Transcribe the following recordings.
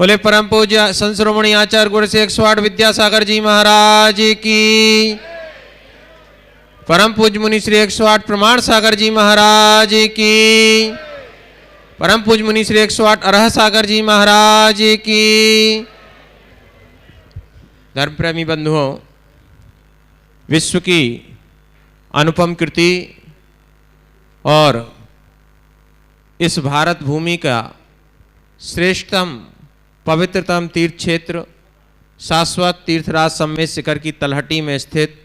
बोले परम पूज्य संत शिरोमणि आचार्य गुरु से 108 विद्यासागर जी महाराज की, परम पूज्य मुनि श्री 108 प्रमाण सागर जी महाराज की, परम पूज्य मुनि श्री 108 अरह सागर जी महाराज की। धर्म प्रेमी बंधुओं, विश्व की अनुपम कृति और इस भारत भूमि का श्रेष्ठतम पवित्रतम तीर्थ क्षेत्र शाश्वत तीर्थराज सम्मेद शिखर की तलहटी में स्थित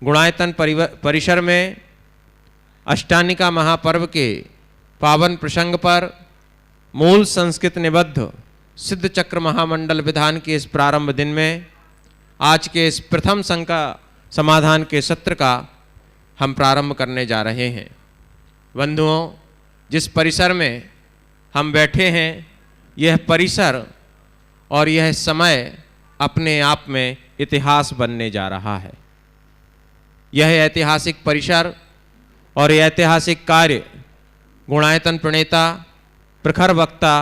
गुणायतन परिसर में अष्टानिका महापर्व के पावन प्रसंग पर मूल संस्कृत निबद्ध सिद्ध चक्र महामंडल विधान के इस प्रारंभ दिन में आज के इस प्रथम शंका समाधान के सत्र का हम प्रारंभ करने जा रहे हैं। बंधुओं, जिस परिसर में हम बैठे हैं, यह परिसर और यह समय अपने आप में इतिहास बनने जा रहा है। यह ऐतिहासिक परिसर और यह ऐतिहासिक कार्य गुणायतन प्रणेता, प्रखर वक्ता,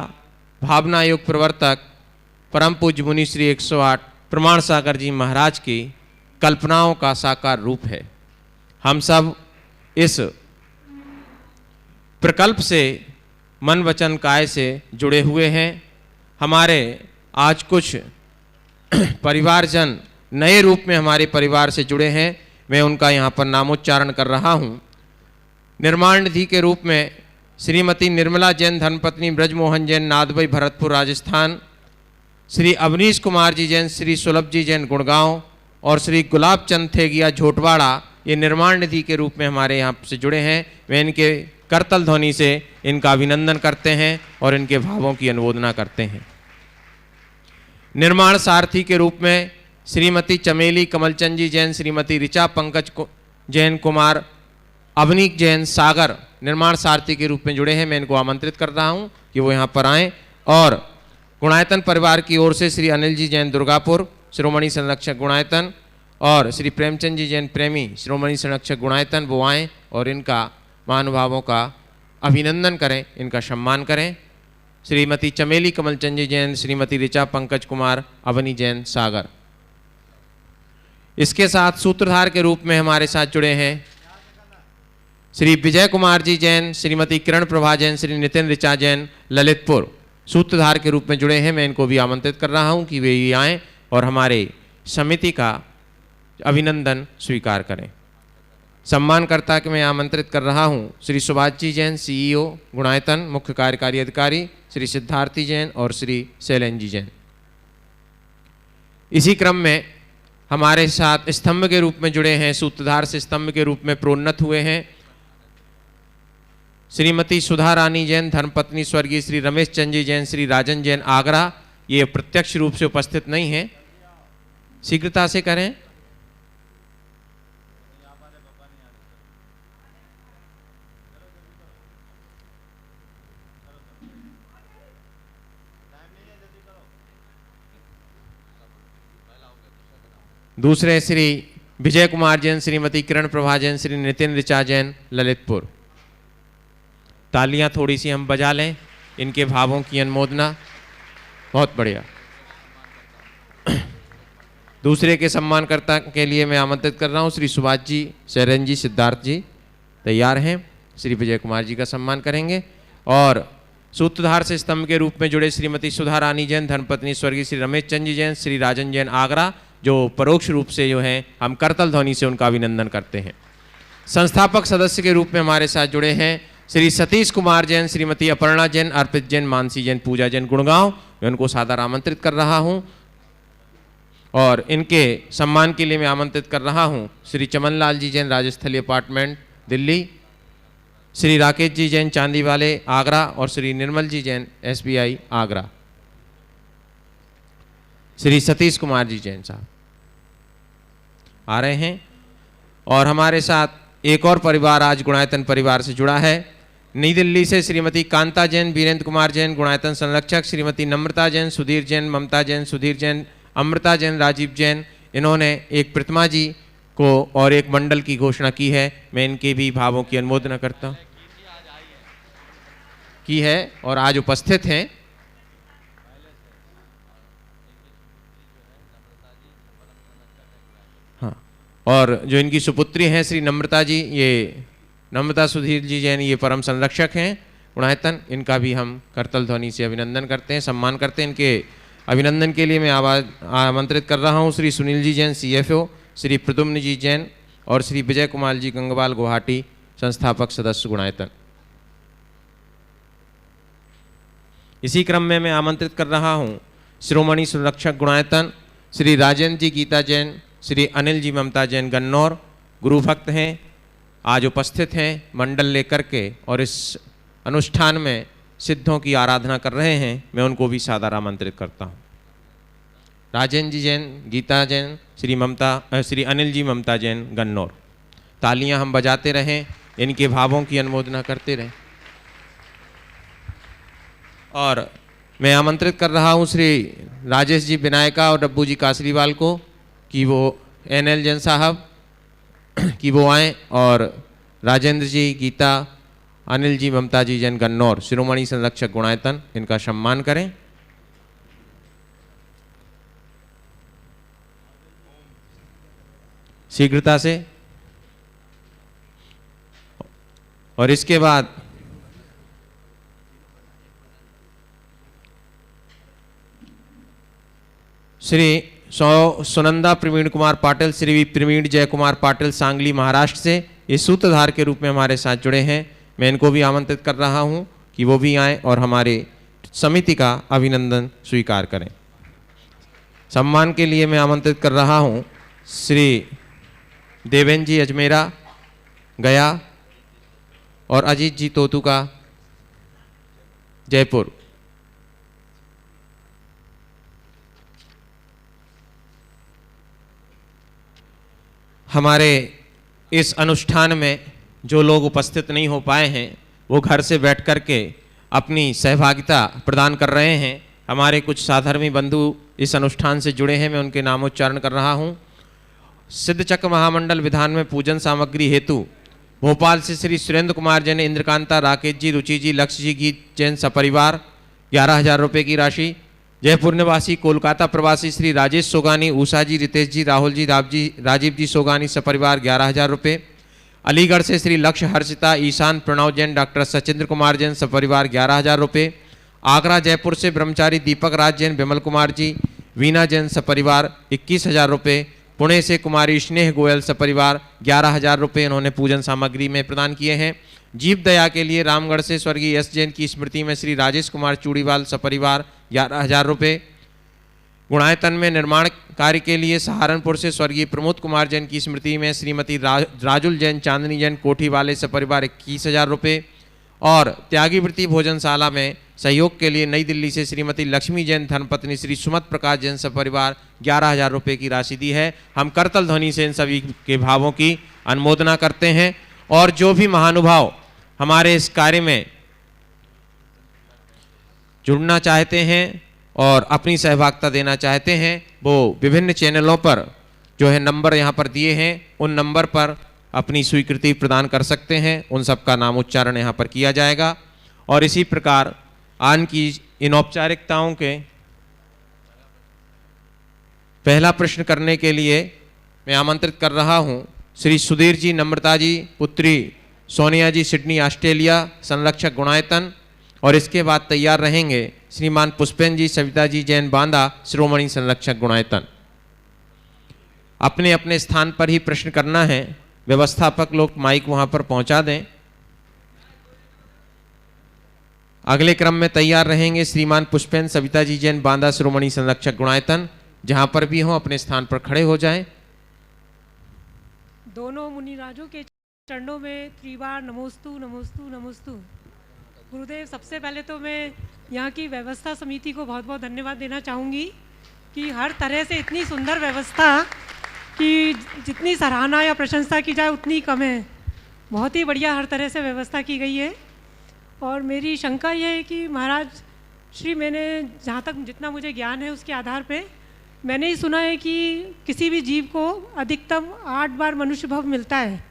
भावना युग प्रवर्तक परम पूज्य मुनि श्री 108 प्रमाण सागर जी महाराज की कल्पनाओं का साकार रूप है। हम सब इस प्रकल्प से मन वचन काय से जुड़े हुए हैं। हमारे आज कुछ परिवारजन नए रूप में हमारे परिवार से जुड़े हैं। मैं उनका यहाँ पर नामोच्चारण कर रहा हूँ। निर्माण निधि के रूप में श्रीमती निर्मला जैन धर्मपत्नी ब्रजमोहन जैन नादबई भरतपुर राजस्थान, श्री अवनीश कुमार जी जैन श्री सुलभ जी जैन गुड़गांव और श्री गुलाब चंद थेगिया झोटवाड़ा, ये निर्माण निधि के रूप में हमारे यहाँ से जुड़े हैं। वे इनके करतल ध्वनि से इनका अभिनंदन करते हैं और इनके भावों की अनुमोदना करते हैं। निर्माण सारथी के रूप में श्रीमती चमेली कमलचंद जी जैन, श्रीमती ऋचा पंकज जैन कुमार, अवनीक जैन सागर निर्माण सारथी के रूप में जुड़े हैं। मैं इनको आमंत्रित कर रहा हूं कि वो यहाँ पर आएँ। और गुणायतन परिवार की ओर से श्री अनिल जी जैन दुर्गापुर शिरोमणि संरक्षक गुणायतन और श्री प्रेमचंद जी जैन प्रेमी शिरोमणि संरक्षक गुणायतन, वो आएँ और इनका महानुभावों का अभिनंदन करें, इनका सम्मान करें। श्रीमती चमेली कमलचंद जी जैन, श्रीमती ऋचा पंकज कुमार, अवनी जैन सागर। इसके साथ सूत्रधार के रूप में हमारे साथ जुड़े हैं श्री विजय कुमार जी जैन, श्रीमती किरण प्रभा जैन, श्री नितिन ऋचा जैन ललितपुर, सूत्रधार के रूप में जुड़े हैं। मैं इनको भी आमंत्रित कर रहा हूं कि वे ये आएँ और हमारे समिति का अभिनंदन स्वीकार करें। सम्मानकर्ता के मैं आमंत्रित कर रहा हूं श्री सुभाष जी जैन सीईओ गुणायतन, मुख्य कार्यकारी अधिकारी श्री सिद्धार्थी जैन और श्री शैलेन जी जैन। इसी क्रम में हमारे साथ स्तंभ के रूप में जुड़े हैं, सूत्रधार से स्तंभ के रूप में प्रोन्नत हुए हैं श्रीमती सुधा रानी जैन धर्मपत्नी स्वर्गीय श्री रमेश चंद जी जैन, श्री राजन जैन आगरा। ये प्रत्यक्ष रूप से उपस्थित नहीं हैं, शीघ्रता से करें। दूसरे श्री विजय कुमार जैन, श्रीमती किरण प्रभा जैन, श्री नितिन ऋचा जैन ललितपुर। तालियां थोड़ी सी हम बजा लें इनके भावों की अनुमोदना। बहुत बढ़िया। दूसरे के सम्मानकर्ता के लिए मैं आमंत्रित कर रहा हूं श्री सुभाष जी, शैलेन जी, सिद्धार्थ जी तैयार हैं। श्री विजय कुमार जी का सम्मान करेंगे। और सूत्रधार से स्तंभ के रूप में जुड़े श्रीमती सुधा रानी जैन धर्मपत्नी स्वर्गीय श्री रमेश चंद जी जैन, श्री राजन जैन आगरा, जो परोक्ष रूप से जो हैं हम करतल ध्वनि से उनका अभिनंदन करते हैं। संस्थापक सदस्य के रूप में हमारे साथ जुड़े हैं श्री सतीश कुमार जैन, श्रीमती अपर्णा जैन, अर्पित जैन, मानसी जैन, पूजा जैन गुड़गांव। मैं उनको सादर आमंत्रित कर रहा हूं और इनके सम्मान के लिए मैं आमंत्रित कर रहा हूं श्री चमनलाल जी जैन राजस्थली अपार्टमेंट दिल्ली, श्री राकेश जी जैन चांदी वाले आगरा और श्री निर्मल जी जैन SBI आगरा। श्री सतीश कुमार जी जैन साहब आ रहे हैं। और हमारे साथ एक और परिवार आज गुणायतन परिवार से जुड़ा है। नई दिल्ली से श्रीमती कांता जैन, वीरेंद्र कुमार जैन गुणायतन संरक्षक, श्रीमती नम्रता जैन, सुधीर जैन, ममता जैन, सुधीर जैन, अमृता जैन, राजीव जैन, इन्होंने एक प्रतिमा जी को और एक मंडल की घोषणा की है। मैं इनके भी भावों की अनुमोदना करता हूँ की है और आज उपस्थित हैं। और जो इनकी सुपुत्री हैं श्री नम्रता जी, ये नम्रता सुधीर जी जैन, ये परम संरक्षक हैं गुणायतन, इनका भी हम करतल ध्वनि से अभिनंदन करते हैं, सम्मान करते हैं। इनके अभिनंदन के लिए मैं आमंत्रित कर रहा हूँ श्री सुनील जी जैन CFO, श्री प्रद्युम्न जी जैन और श्री विजय कुमार जी गंगवाल गुवाहाटी संस्थापक सदस्य गुणायतन। इसी क्रम में मैं आमंत्रित कर रहा हूँ शिरोमणि संरक्षक गुणायतन श्री राजेंद्र जी गीता जैन, श्री अनिल जी ममता जैन गन्नौर, गुरु भक्त हैं, आज उपस्थित हैं मंडल लेकर के और इस अनुष्ठान में सिद्धों की आराधना कर रहे हैं। मैं उनको भी सादर आमंत्रित करता हूँ। राजेंद्र जी जैन, गीता जैन, श्री अनिल जी ममता जैन गन्नौर। तालियां हम बजाते रहें, इनके भावों की अनुमोदना करते रहें। और मैं आमंत्रित कर रहा हूँ श्री राजेश जी विनायका और डब्बू जी कासरीवाल को कि वो NL जैन साहब कि वो आएँ और राजेंद्र जी, गीता, अनिल जी ममता जी जैन गन्नौर शिरोमणि संरक्षक गुणायतन, इनका सम्मान करें। शीघ्रता से। और इसके बाद श्री सुनंदा प्रवीण कुमार पाटिल, श्री प्रवीण जय कुमार पाटिल सांगली महाराष्ट्र से ये सूत्रधार के रूप में हमारे साथ जुड़े हैं। मैं इनको भी आमंत्रित कर रहा हूं कि वो भी आएं और हमारे समिति का अभिनंदन स्वीकार करें। सम्मान के लिए मैं आमंत्रित कर रहा हूं श्री देवेंद्र जी अजमेरा गया और अजीत जी तोतुका जयपुर। हमारे इस अनुष्ठान में जो लोग उपस्थित नहीं हो पाए हैं वो घर से बैठ कर के अपनी सहभागिता प्रदान कर रहे हैं। हमारे कुछ साधर्मी बंधु इस अनुष्ठान से जुड़े हैं, मैं उनके नामोच्चारण कर रहा हूँ। सिद्ध चक्र महामंडल विधान में पूजन सामग्री हेतु भोपाल से श्री सुरेंद्र कुमार जैन, इंद्रकांता, राकेश जी, रुचि जी, लक्ष्य जी गीत जैन सपरिवार 11,000 रुपये की राशि। जयपुर निवासी कोलकाता प्रवासी श्री राजेश सोगानी, उषा जी, रितेश जी, राहुल जी, राजीव जी सोगानी सपरिवार 11,000 रुपये। अलीगढ़ से श्री लक्ष्य हर्षिता, ईशान, प्रणव जैन, डॉक्टर सचिंद्र कुमार जैन सपरिवार 11,000 रुपये। आगरा जयपुर से ब्रह्मचारी दीपक राज जैन, विमल कुमार जी, वीना जैन सपरिवार 21,000 रुपये। पुणे से कुमारी स्नेह गोयल सपरिवार 11,000 रुपये इन्होंने पूजन सामग्री में प्रदान किए हैं। जीव दया के लिए रामगढ़ से स्वर्गीय एस जैन की स्मृति में श्री राजेश कुमार चूड़ीवाल सपरिवार 11,000 रुपये। गुणायतन में निर्माण कार्य के लिए सहारनपुर से स्वर्गीय प्रमोद कुमार जैन की स्मृति में श्रीमती राजुल जैन, चांदनी जैन कोठी वाले सपरिवार 21,000 रुपये। और त्यागी वृत्ति भोजनशाला में सहयोग के लिए नई दिल्ली से श्रीमती लक्ष्मी जैन धर्मपत्नी श्री सुमत प्रकाश जैन सपरिवार 11,000 रुपये की राशि दी है। हम करतल ध्वनि से इन सभी के भावों की अनुमोदना करते हैं। और जो भी महानुभाव हमारे इस कार्य में जुड़ना चाहते हैं और अपनी सहभागिता देना चाहते हैं वो विभिन्न चैनलों पर जो है नंबर यहाँ पर दिए हैं, उन नंबर पर अपनी स्वीकृति प्रदान कर सकते हैं। उन सब का नाम उच्चारण यहाँ पर किया जाएगा। और इसी प्रकार आज की इन औपचारिकताओं के पहला प्रश्न करने के लिए मैं आमंत्रित कर रहा हूँ श्री सुधीर जी, नम्रता जी, पुत्री सोनिया जी, सिडनी ऑस्ट्रेलिया, संरक्षक गुणायतन। और इसके बाद तैयार रहेंगे श्रीमान पुष्पेन जी, सविता जी जैन बांदा, शिरोमणि संरक्षक गुणायतन। अपने अपने स्थान पर ही प्रश्न करना है। व्यवस्थापक लोग माइक वहां पर पहुंचा दें। अगले क्रम में तैयार रहेंगे श्रीमान पुष्पेन, सविता जी जैन बांदा, शिरोमणि संरक्षक गुणायतन। जहां पर भी हो अपने स्थान पर खड़े हो जाएं। दोनों मुनिराजों के चरणों में त्रिवार नमोस्तु नमोस्तु नमोस्तु। गुरुदेव, सबसे पहले तो मैं यहाँ की व्यवस्था समिति को बहुत बहुत धन्यवाद देना चाहूँगी कि हर तरह से इतनी सुंदर व्यवस्था कि जितनी सराहना या प्रशंसा की जाए उतनी कम है। बहुत ही बढ़िया हर तरह से व्यवस्था की गई है। और मेरी शंका यह है कि महाराज श्री, मैंने जहाँ तक जितना मुझे ज्ञान है उसके आधार पे मैंने ही सुना है कि किसी भी जीव को अधिकतम 8 बार मनुष्य भव मिलता है।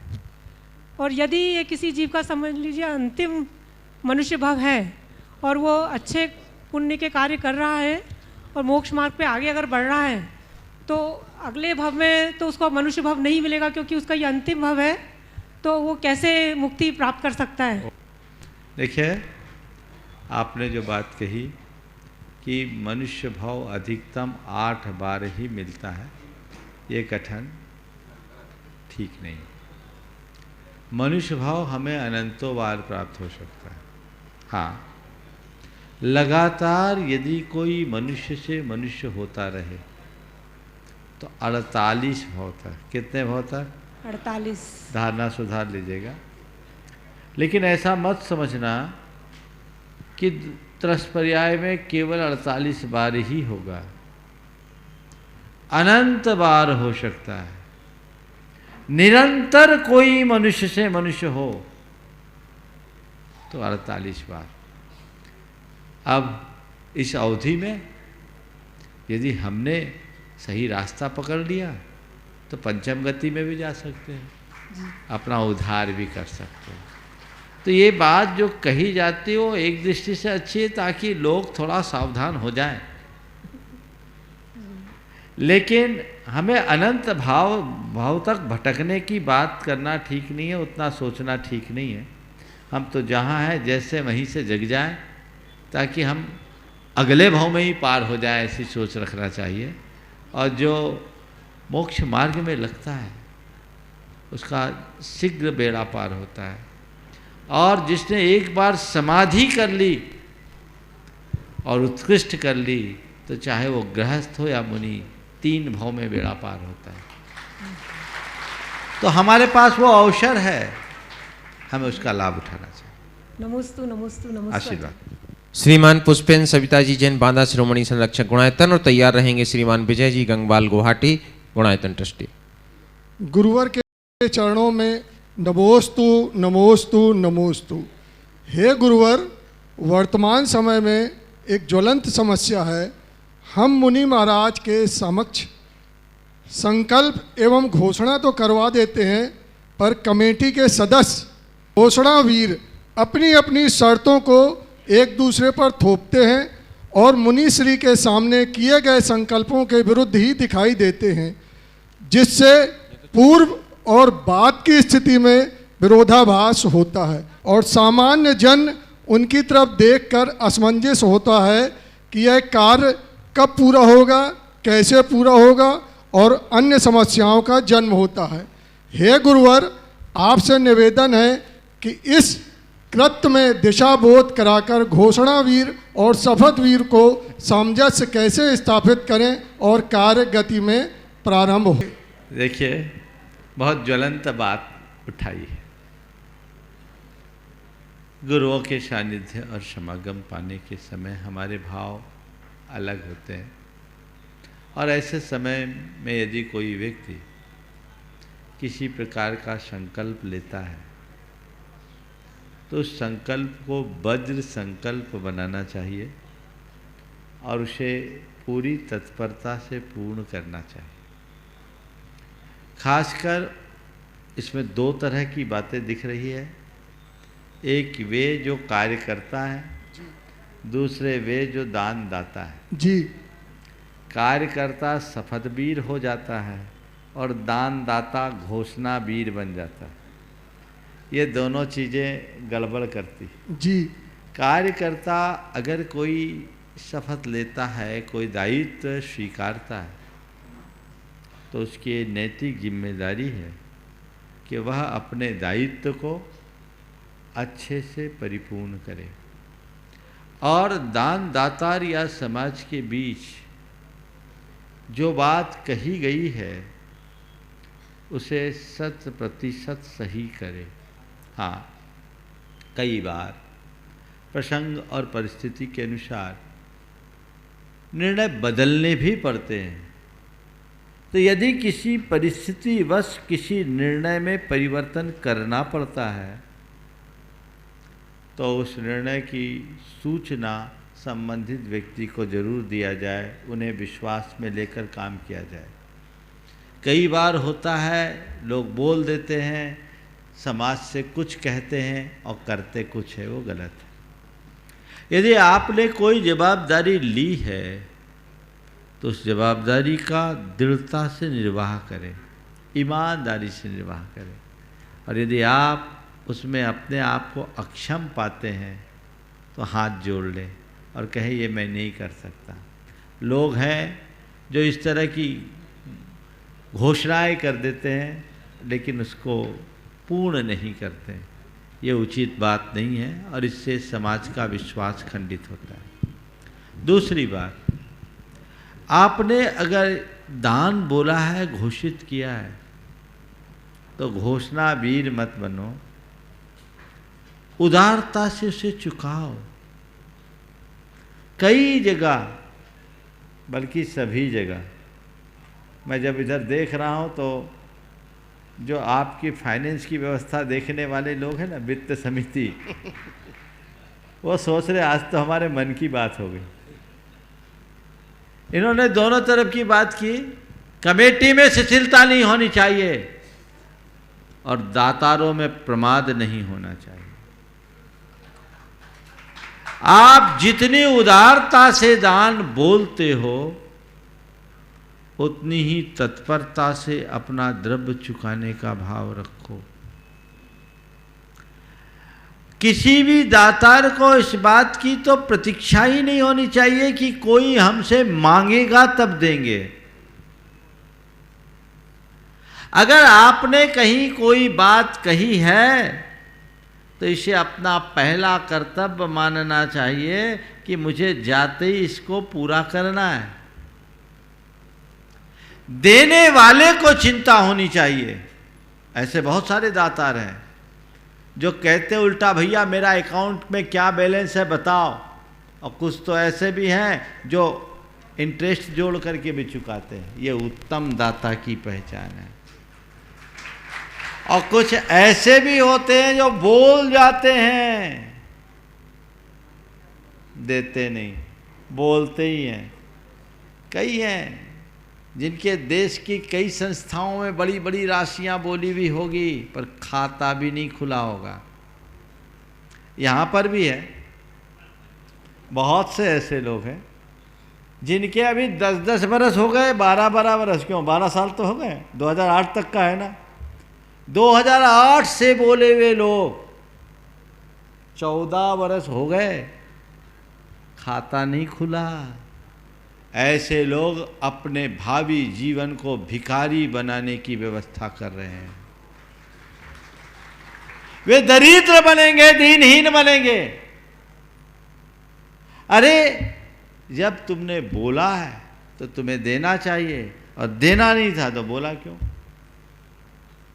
और यदि ये किसी जीव का समझ लीजिए अंतिम मनुष्य भव है और वो अच्छे पुण्य के कार्य कर रहा है और मोक्ष मार्ग पे आगे अगर बढ़ रहा है तो अगले भव में तो उसको मनुष्य भव नहीं मिलेगा क्योंकि उसका ये अंतिम भव है, तो वो कैसे मुक्ति प्राप्त कर सकता है? देखिए, आपने जो बात कही कि मनुष्य भाव अधिकतम 8 बार ही मिलता है, ये कथन ठीक नहीं। मनुष्य भाव हमें अनंतों बार प्राप्त हो सकता है। हाँ, लगातार यदि कोई मनुष्य से मनुष्य होता रहे तो 48 भाव तक, कितने भाव तक? 48। धारणा सुधार लीजिएगा। लेकिन ऐसा मत समझना कि त्रस्पर्याय में केवल 48 बार ही होगा, अनंत बार हो सकता है। निरंतर कोई मनुष्य से मनुष्य हो तो 48 बार। अब इस अवधि में यदि हमने सही रास्ता पकड़ लिया तो पंचम गति में भी जा सकते हैं, अपना उद्धार भी कर सकते हैं। तो ये बात जो कही जाती है वो एक दृष्टि से अच्छी है ताकि लोग थोड़ा सावधान हो जाएं, लेकिन हमें अनंत भाव तक भटकने की बात करना ठीक नहीं है, उतना सोचना ठीक नहीं है। हम तो जहाँ हैं जैसे वहीं से जग जाएं ताकि हम अगले भाव में ही पार हो जाए, ऐसी सोच रखना चाहिए। और जो मोक्ष मार्ग में लगता है उसका शीघ्र बेड़ा पार होता है। और जिसने एक बार समाधि कर ली और उत्कृष्ट कर ली तो चाहे वो गृहस्थ हो या मुनि, 3 भाव में बेड़ा पार होता है। तो हमारे पास वो अवसर है, हमें उसका लाभ उठाना चाहिए। नमोस्तु नमोस्तु नमोस्तु। आशीर्वाद। श्रीमान पुष्पेन सविता जी जैन बांदा शिरोमणि संरक्षक गुणायतन, और तैयार रहेंगे श्रीमान विजय जी गंगवाल गुवाहाटी गुणायतन ट्रस्टी। गुरुवर के चरणों में नमोस्तु नमोस्तु नमोस्तु। हे गुरुवर, वर्तमान समय में एक ज्वलंत समस्या है। हम मुनि महाराज के समक्ष संकल्प एवं घोषणा तो करवा देते हैं, पर कमेटी के सदस्य घोषणावीर अपनी अपनी शर्तों को एक दूसरे पर थोपते हैं और मुनि श्री के सामने किए गए संकल्पों के विरुद्ध ही दिखाई देते हैं, जिससे पूर्व और बाद की स्थिति में विरोधाभास होता है और सामान्य जन उनकी तरफ देखकर असमंजस होता है कि यह कार्य कब पूरा होगा, कैसे पूरा होगा, और अन्य समस्याओं का जन्म होता है। हे गुरुवर, आपसे निवेदन है कि इस कृत्य में दिशा बोध कराकर घोषणावीर और शपथवीर को सामंजस्य कैसे स्थापित करें और कार्य गति में प्रारंभ हो। देखिए, बहुत ज्वलंत बात उठाई है। गुरुओं के सानिध्य और समागम पाने के समय हमारे भाव अलग होते हैं, और ऐसे समय में यदि कोई व्यक्ति किसी प्रकार का संकल्प लेता है तो उस संकल्प को वज्र संकल्प बनाना चाहिए और उसे पूरी तत्परता से पूर्ण करना चाहिए। खासकर इसमें 2 तरह की बातें दिख रही है। एक वे जो कार्य करता है, दूसरे वे जो दान दाता है। जी। कार्यकर्ता शपथवीर हो जाता है और दान दाता घोषणा वीर बन जाता है। ये दोनों चीज़ें गड़बड़ करती जी। कार्यकर्ता अगर कोई शपथ लेता है, कोई दायित्व स्वीकारता है, तो उसकी नैतिक जिम्मेदारी है कि वह अपने दायित्व को अच्छे से परिपूर्ण करे और दान दातार या समाज के बीच जो बात कही गई है उसे 100% सही करे। हाँ, कई बार प्रसंग और परिस्थिति के अनुसार निर्णय बदलने भी पड़ते हैं। तो यदि किसी परिस्थिति वश किसी निर्णय में परिवर्तन करना पड़ता है तो उस निर्णय की सूचना संबंधित व्यक्ति को जरूर दिया जाए, उन्हें विश्वास में लेकर काम किया जाए। कई बार होता है लोग बोल देते हैं, समाज से कुछ कहते हैं और करते कुछ है, वो गलत है। यदि आपने कोई जवाबदारी ली है तो उस जवाबदारी का दृढ़ता से निर्वाह करें, ईमानदारी से निर्वाह करें। और यदि आप उसमें अपने आप को अक्षम पाते हैं तो हाथ जोड़ लें और कहें ये मैं नहीं कर सकता। लोग हैं जो इस तरह की घोषणाएं कर देते हैं लेकिन उसको पूर्ण नहीं करते। ये उचित बात नहीं है और इससे समाज का विश्वास खंडित होता है। दूसरी बात, आपने अगर दान बोला है, घोषित किया है, तो घोषणा वीर मत बनो, उदारता से उसे चुकाओ। कई जगह, बल्कि सभी जगह, मैं जब इधर देख रहा हूं तो जो आपकी फाइनेंस की व्यवस्था देखने वाले लोग हैं ना, वित्त समिति, वो सोच रहे आज तो हमारे मन की बात हो गई। इन्होंने दोनों तरफ की बात की। कमेटी में शिथिलता नहीं होनी चाहिए और दातारों में प्रमाद नहीं होना चाहिए। आप जितनी उदारता से दान बोलते हो उतनी ही तत्परता से अपना द्रव्य चुकाने का भाव रखो। किसी भी दातार को इस बात की तो प्रतीक्षा ही नहीं होनी चाहिए कि कोई हमसे मांगेगा तब देंगे। अगर आपने कहीं कोई बात कही है तो इसे अपना पहला कर्तव्य मानना चाहिए कि मुझे जाते ही इसको पूरा करना है। देने वाले को चिंता होनी चाहिए। ऐसे बहुत सारे दातार हैं जो कहते उल्टा, भैया मेरा अकाउंट में क्या बैलेंस है बताओ। और कुछ तो ऐसे भी हैं जो इंटरेस्ट जोड़ करके भी चुकाते हैं। ये उत्तम दाता की पहचान है। और कुछ ऐसे भी होते हैं जो बोल जाते हैं, देते नहीं, बोलते ही हैं। कई हैं जिनके देश की कई संस्थाओं में बड़ी बड़ी राशियां बोली हुई होगी पर खाता भी नहीं खुला होगा। यहाँ पर भी है, बहुत से ऐसे लोग हैं जिनके अभी 10-10 बरस हो गए, 12-12 बरस, क्यों 12 साल तो हो गए, 2008 तक का है ना। 2008 से बोले हुए लोग 14 बरस हो गए, खाता नहीं खुला। ऐसे लोग अपने भावी जीवन को भिखारी बनाने की व्यवस्था कर रहे हैं। वे दरिद्र बनेंगे, दीनहीन बनेंगे। अरे जब तुमने बोला है तो तुम्हें देना चाहिए, और देना नहीं था तो बोला क्यों?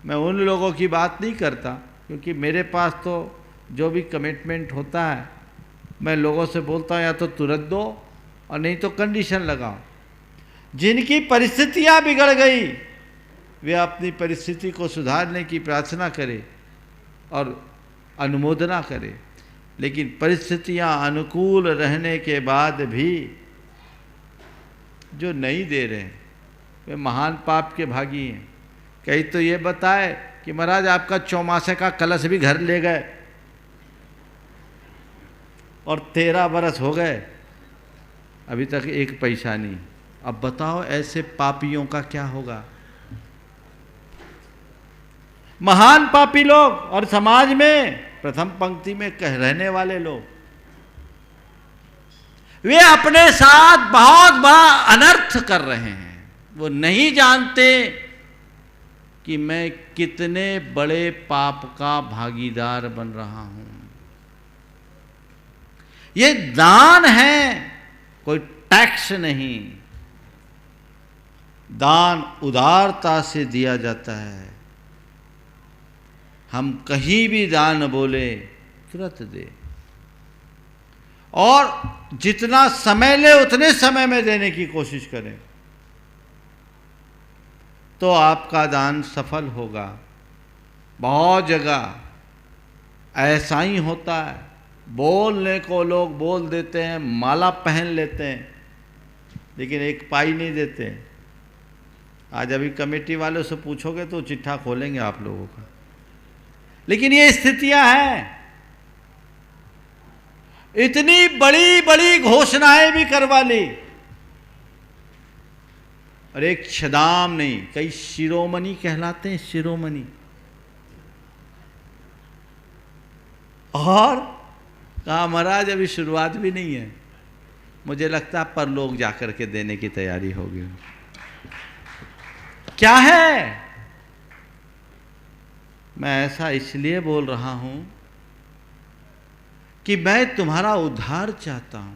मैं उन लोगों की बात नहीं करता, क्योंकि मेरे पास तो जो भी कमिटमेंट होता है मैं लोगों से बोलता हूँ या तो तुरंत दो और नहीं तो कंडीशन लगाओ। जिनकी परिस्थितियां बिगड़ गई वे अपनी परिस्थिति को सुधारने की प्रार्थना करें और अनुमोदना करें। लेकिन परिस्थितियां अनुकूल रहने के बाद भी जो नहीं दे रहे हैं वे महान पाप के भागी हैं। कहीं तो ये बताए कि महाराज आपका चौमासे का कलश भी घर ले गए और 13 बरस हो गए, अभी तक एक पैसा नहीं। अब बताओ ऐसे पापियों का क्या होगा? महान पापी लोग और समाज में प्रथम पंक्ति में रहने वाले लोग, वे अपने साथ बहुत बड़ा अनर्थ कर रहे हैं। वो नहीं जानते कि मैं कितने बड़े पाप का भागीदार बन रहा हूं। ये दान है, कोई टैक्स नहीं। दान उदारता से दिया जाता है। हम कहीं भी दान बोले तुरंत दे, और जितना समय ले उतने समय में देने की कोशिश करें तो आपका दान सफल होगा। बहुत जगह ऐसा ही होता है, बोलने को लोग बोल देते हैं, माला पहन लेते हैं, लेकिन एक पाई नहीं देते हैं। आज अभी कमेटी वालों से पूछोगे तो चिट्ठा खोलेंगे आप लोगों का। लेकिन ये स्थितियां हैं। इतनी बड़ी बड़ी घोषणाएं भी करवा ली, और एक छदाम नहीं, कई शिरोमणि कहलाते हैं, शिरोमणि। और कहा महाराज अभी शुरुआत भी नहीं है, मुझे लगता है पर लोग जाकर के देने की तैयारी होगी। क्या है? मैं ऐसा इसलिए बोल रहा हूं कि मैं तुम्हारा उद्धार चाहता हूं।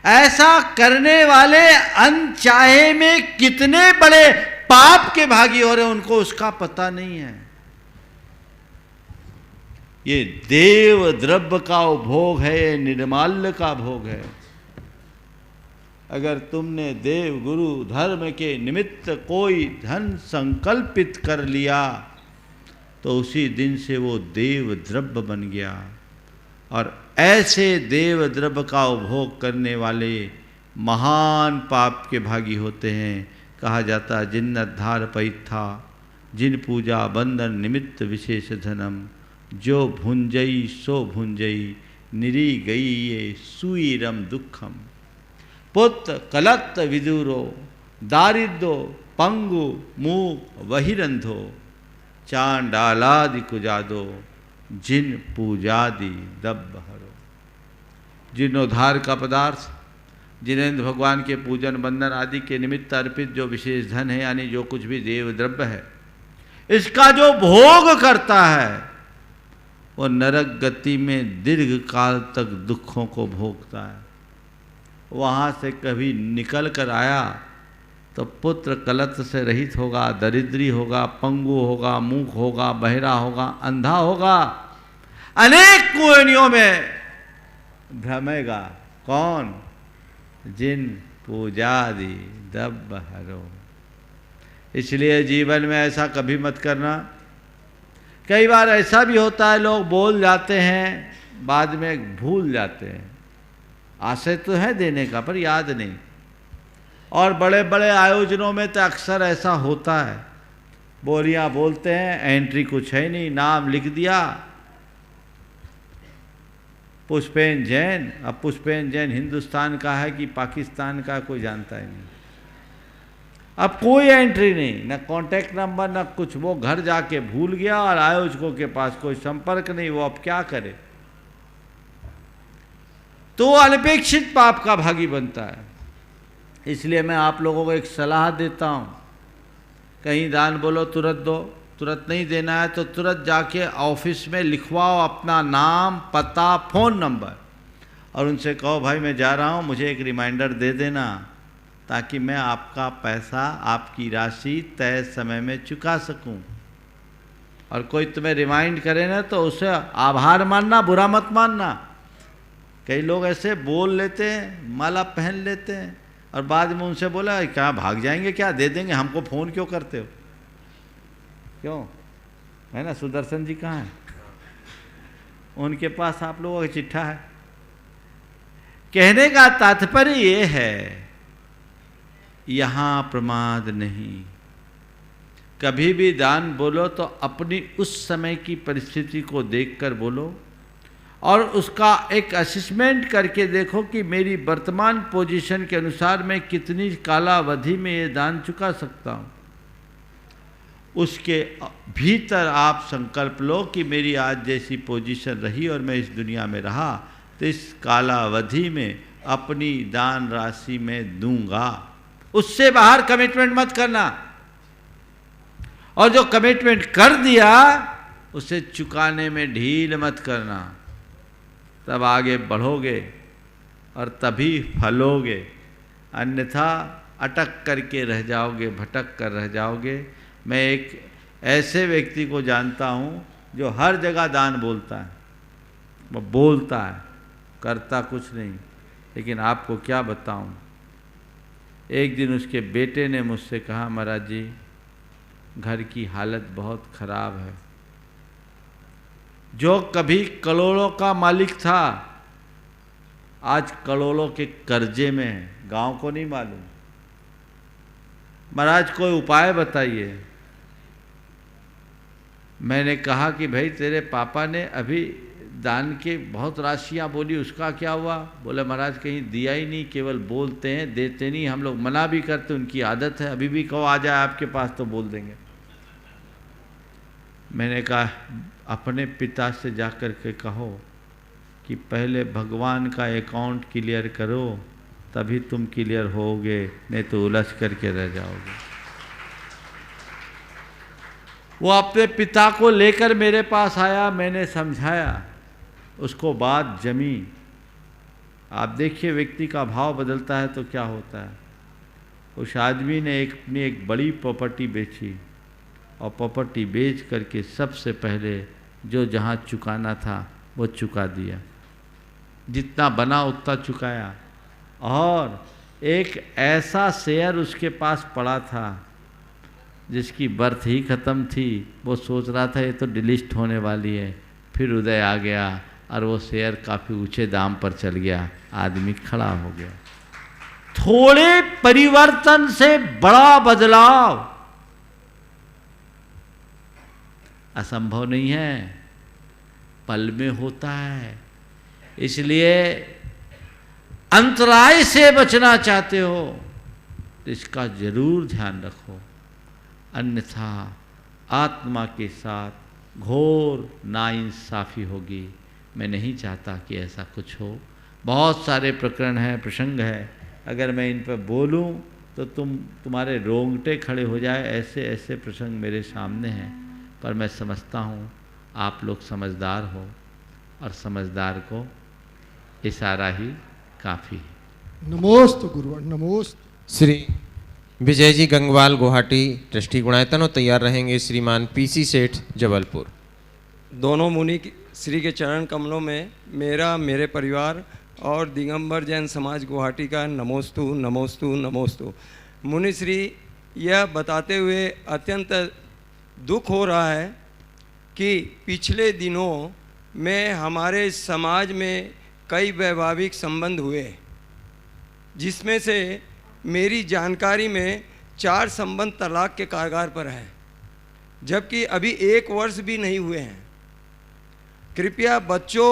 ऐसा करने वाले अनचाहे में कितने बड़े पाप के भागी हो रहे हैं, उनको उसका पता नहीं है। ये देव द्रव्य का उपभोग है, ये निर्माल्य का भोग है। अगर तुमने देव गुरु धर्म के निमित्त कोई धन संकल्पित कर लिया तो उसी दिन से वो देव द्रव्य बन गया। और ऐसे देव द्रव्य का उपभोग करने वाले महान पाप के भागी होते हैं। कहा जाता है जिन अद्धार पैथा जिन पूजा बंधन निमित्त विशेष धनम, जो भुंजई सो भुंजई निरी गई ये सुईरम दुखम। पुत्र कलत्त विदुरो दारिद्रो पंगु मूक वहिरंधो, चांडालादि कुजादो जिन पूजादि दब्ब हरो। जीर्णोद्धार का पदार्थ, जिनेन्द्र भगवान के पूजन बंधन आदि के निमित्त अर्पित जो विशेष धन है, यानी जो कुछ भी देव द्रव्य है, इसका जो भोग करता है वो नरक गति में दीर्घ काल तक दुखों को भोगता है। वहाँ से कभी निकल कर आया तो पुत्र कलत से रहित होगा, दरिद्री होगा, पंगु होगा, मूक होगा, बहरा होगा, अंधा होगा, अनेक कुयोनियों में भ्रमेगा। कौन? जिन पूजादि दब्ब हरो। इसलिए जीवन में ऐसा कभी मत करना। कई बार ऐसा भी होता है, लोग बोल जाते हैं, बाद में भूल जाते हैं। आशय तो है देने का, पर याद नहीं। और बड़े बड़े आयोजनों में तो अक्सर ऐसा होता है, बोलियां बोलते हैं, एंट्री कुछ है नहीं, नाम लिख दिया पुष्पेन जैन। अब पुष्पेन जैन हिंदुस्तान का है कि पाकिस्तान का, कोई जानता ही नहीं। अब कोई एंट्री नहीं, न कॉन्टैक्ट नंबर, न कुछ। वो घर जाके भूल गया और आयोजकों के पास कोई संपर्क नहीं, वो अब क्या करे। तो अनपेक्षित पाप का भागी बनता है। इसलिए मैं आप लोगों को एक सलाह देता हूं, कहीं दान बोलो तुरंत दो, तुरंत नहीं देना है तो तुरंत जाके ऑफिस में लिखवाओ अपना नाम, पता, फ़ोन नंबर, और उनसे कहो भाई मैं जा रहा हूं, मुझे एक रिमाइंडर दे देना, ताकि मैं आपका पैसा, आपकी राशि तय समय में चुका सकूं। और कोई तुम्हें रिमाइंड करे ना तो उसे आभार मानना, बुरा मत मानना। कई लोग ऐसे बोल लेते हैं, माला पहन लेते हैं, और बाद में उनसे बोला क्या भाग जाएंगे, क्या दे देंगे, हमको फ़ोन क्यों करते हो, क्यों? है ना, सुदर्शन जी कहाँ हैं? उनके पास आप लोगों का चिट्ठा है। कहने का तात्पर्य ये है, यहाँ प्रमाद नहीं। कभी भी दान बोलो तो अपनी उस समय की परिस्थिति को देखकर बोलो, और उसका एक असेसमेंट करके देखो कि मेरी वर्तमान पोजीशन के अनुसार मैं कितनी कालावधि में ये दान चुका सकता हूँ। उसके भीतर आप संकल्प लो कि मेरी आज जैसी पोजीशन रही और मैं इस दुनिया में रहा, तो इस कालावधि में अपनी दान राशि में दूंगा। उससे बाहर कमिटमेंट मत करना, और जो कमिटमेंट कर दिया उसे चुकाने में ढील मत करना। तब आगे बढ़ोगे और तभी फलोगे, अन्यथा अटक करके रह जाओगे, भटक कर रह जाओगे। मैं एक ऐसे व्यक्ति को जानता हूँ जो हर जगह दान बोलता है, वो बोलता है, करता कुछ नहीं। लेकिन आपको क्या बताऊँ, एक दिन उसके बेटे ने मुझसे कहा, महाराज जी घर की हालत बहुत खराब है। जो कभी करोड़ों का मालिक था आज करोड़ों के कर्जे में है, गांव को नहीं मालूम। महाराज कोई उपाय बताइए। मैंने कहा कि भाई तेरे पापा ने अभी दान के बहुत राशियाँ बोली, उसका क्या हुआ? बोले महाराज कहीं दिया ही नहीं, केवल बोलते हैं, देते नहीं। हम लोग मना भी करते, उनकी आदत है। अभी भी कहो आ जाए आपके पास तो बोल देंगे। मैंने कहा अपने पिता से जा कर के कहो कि पहले भगवान का अकाउंट क्लियर करो, तभी तुम क्लियर होगे, नहीं तो उलझ करके रह जाओगे। वो अपने पिता को लेकर मेरे पास आया, मैंने समझाया, उसको बात जमी। आप देखिए व्यक्ति का भाव बदलता है तो क्या होता है। उस आदमी ने अपनी एक बड़ी प्रॉपर्टी बेची और प्रॉपर्टी बेच करके सबसे पहले जो जहाँ चुकाना था वो चुका दिया, जितना बना उतना चुकाया। और एक ऐसा शेयर उसके पास पड़ा था जिसकी बर्थ ही ख़त्म थी, वो सोच रहा था ये तो डिलिस्ट होने वाली है, फिर उदय आ गया और वो शेयर काफ़ी ऊंचे दाम पर चल गया, आदमी खड़ा हो गया। थोड़े परिवर्तन से बड़ा बदलाव असंभव नहीं है, पल में होता है। इसलिए अंतराय से बचना चाहते हो तो इसका जरूर ध्यान रखो, अन्यथा आत्मा के साथ घोर नाइंसाफी होगी। मैं नहीं चाहता कि ऐसा कुछ हो। बहुत सारे प्रकरण हैं, प्रसंग है, अगर मैं इन पर बोलूं तो तुम्हारे रोंगटे खड़े हो जाए। ऐसे ऐसे प्रसंग मेरे सामने हैं, पर मैं समझता हूँ आप लोग समझदार हो और समझदार को इशारा ही काफ़ी है। नमोस्तु गुरुवर, नमोस्तु। श्री विजय जी गंगवाल गुवाहाटी ट्रस्टी गुणायतन, और तैयार रहेंगे श्रीमान पीसी सेठ जबलपुर। दोनों मुनि श्री के चरण कमलों में मेरा, मेरे परिवार और दिगंबर जैन समाज गुवाहाटी का नमोस्तु नमोस्तु नमोस्तु। मुनि श्री यह बताते हुए अत्यंत दुख हो रहा है कि पिछले दिनों में हमारे समाज में कई वैवाहिक संबंध हुए, जिसमें से मेरी जानकारी में 4 संबंध तलाक के कागार पर है, जबकि अभी 1 वर्ष भी नहीं हुए हैं। कृपया बच्चों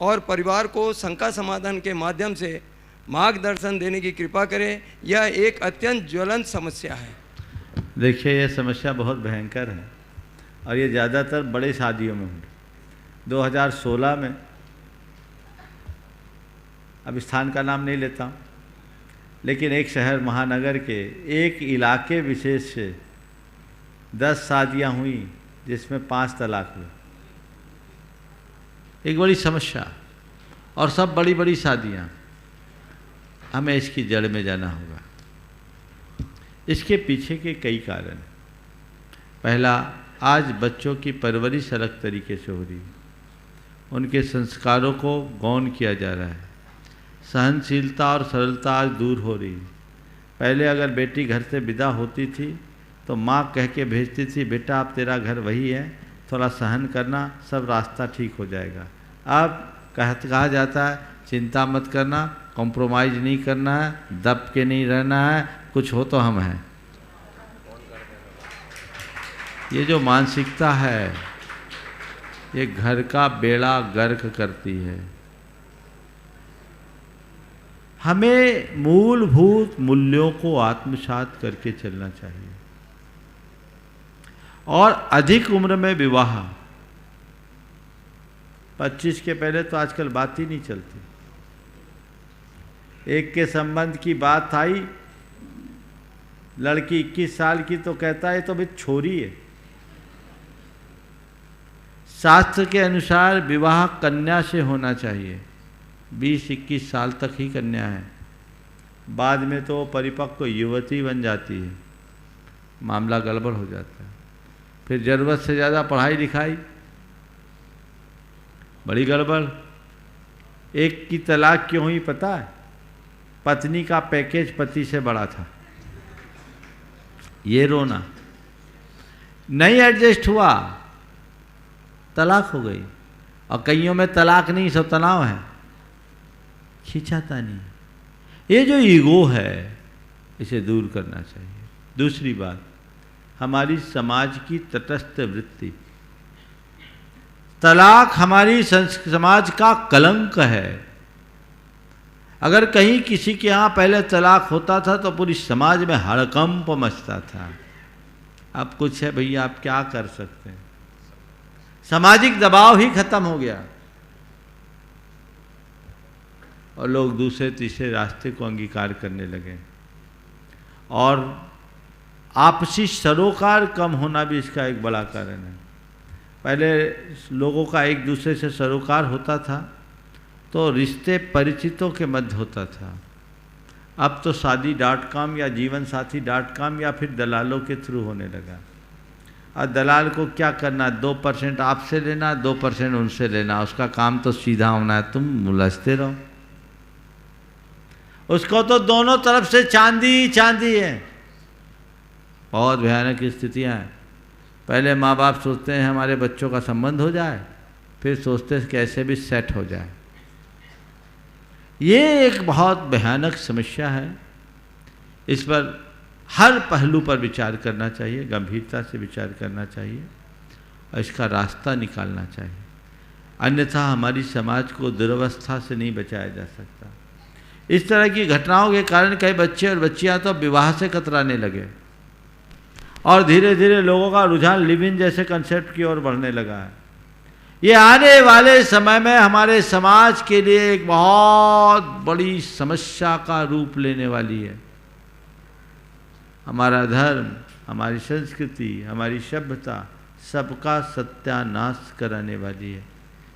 और परिवार को शंका समाधान के माध्यम से मार्गदर्शन देने की कृपा करें। यह एक अत्यंत ज्वलंत समस्या है। देखिए यह समस्या बहुत भयंकर है और ये ज़्यादातर बड़े शादियों में हुई। 2016 में, अब स्थान का नाम नहीं लेता हूँ, लेकिन एक शहर महानगर के एक इलाके विशेष से 10 शादियाँ हुई जिसमें 5 तलाक हुए। एक बड़ी समस्या, और सब बड़ी बड़ी शादियाँ। हमें इसकी जड़ में जाना होगा। इसके पीछे के कई कारण हैं। पहला, आज बच्चों की परवरिश अलग तरीके से हो रही है, उनके संस्कारों को गौण किया जा रहा है, सहनशीलता और सरलता आज दूर हो रही है। पहले अगर बेटी घर से विदा होती थी तो माँ कह के भेजती थी, बेटा अब तेरा घर वही है, थोड़ा सहन करना, सब रास्ता ठीक हो जाएगा। अब कहा जाता है चिंता मत करना, कॉम्प्रोमाइज़ नहीं करना है, दब के नहीं रहना है, कुछ हो तो हम हैं। ये जो मानसिकता है ये घर का बेड़ा गर्क करती है। हमें मूलभूत मूल्यों को आत्मसात करके चलना चाहिए। और अधिक उम्र में विवाह, 25 के पहले तो आजकल बात ही नहीं चलती। एक के संबंध की बात आई, लड़की 21 साल की तो कहता है तो भी छोरी है। शास्त्र के अनुसार विवाह कन्या से होना चाहिए, 20-21 साल तक ही कन्या है, बाद में तो परिपक्व युवती बन जाती है, मामला गड़बड़ हो जाता है। फिर ज़रूरत से ज़्यादा पढ़ाई लिखाई, बड़ी गड़बड़। एक की तलाक क्यों हुई पता है? पत्नी का पैकेज पति से बड़ा था, ये रोना, नहीं एडजस्ट हुआ, तलाक हो गई। और कईयों में तलाक नहीं, सब तनाव है, खींचाता नहीं। ये जो ईगो है इसे दूर करना चाहिए। दूसरी बात, हमारी समाज की तटस्थ वृत्ति, तलाक हमारी समाज का कलंक है। अगर कहीं किसी के यहाँ पहले तलाक होता था तो पूरी समाज में हड़कंप मचता था। अब कुछ है भैया, आप क्या कर सकते हैं, सामाजिक दबाव ही खत्म हो गया और लोग दूसरे तीसरे रास्ते को अंगीकार करने लगे। और आपसी सरोकार कम होना भी इसका एक बड़ा कारण है। पहले लोगों का एक दूसरे से सरोकार होता था तो रिश्ते परिचितों के मध्य होता था। अब तो शादी.com या जीवनसाथी.com या फिर दलालों के थ्रू होने लगा। और दलाल को क्या करना, 2% आपसे लेना, 2% उनसे लेना, उसका काम तो सीधा होना है, तुम उलझते रहो। उसको तो दोनों तरफ से चांदी चांदी है। बहुत भयानक स्थितियाँ हैं। पहले माँ बाप सोचते हैं हमारे बच्चों का संबंध हो जाए, फिर सोचते हैं कैसे भी सेट हो जाए। ये एक बहुत भयानक समस्या है। इस पर हर पहलू पर विचार करना चाहिए, गंभीरता से विचार करना चाहिए और इसका रास्ता निकालना चाहिए। अन्यथा हमारी समाज को दुर्वस्था से नहीं बचाया जा सकता। इस तरह की घटनाओं के कारण कई बच्चे और बच्चियां तो विवाह से कतराने लगे और धीरे धीरे लोगों का रुझान लिव इन जैसे कंसेप्ट की ओर बढ़ने लगा है। ये आने वाले समय में हमारे समाज के लिए एक बहुत बड़ी समस्या का रूप लेने वाली है। हमारा धर्म, हमारी संस्कृति, हमारी सभ्यता सबका सत्यानाश कराने वाली है।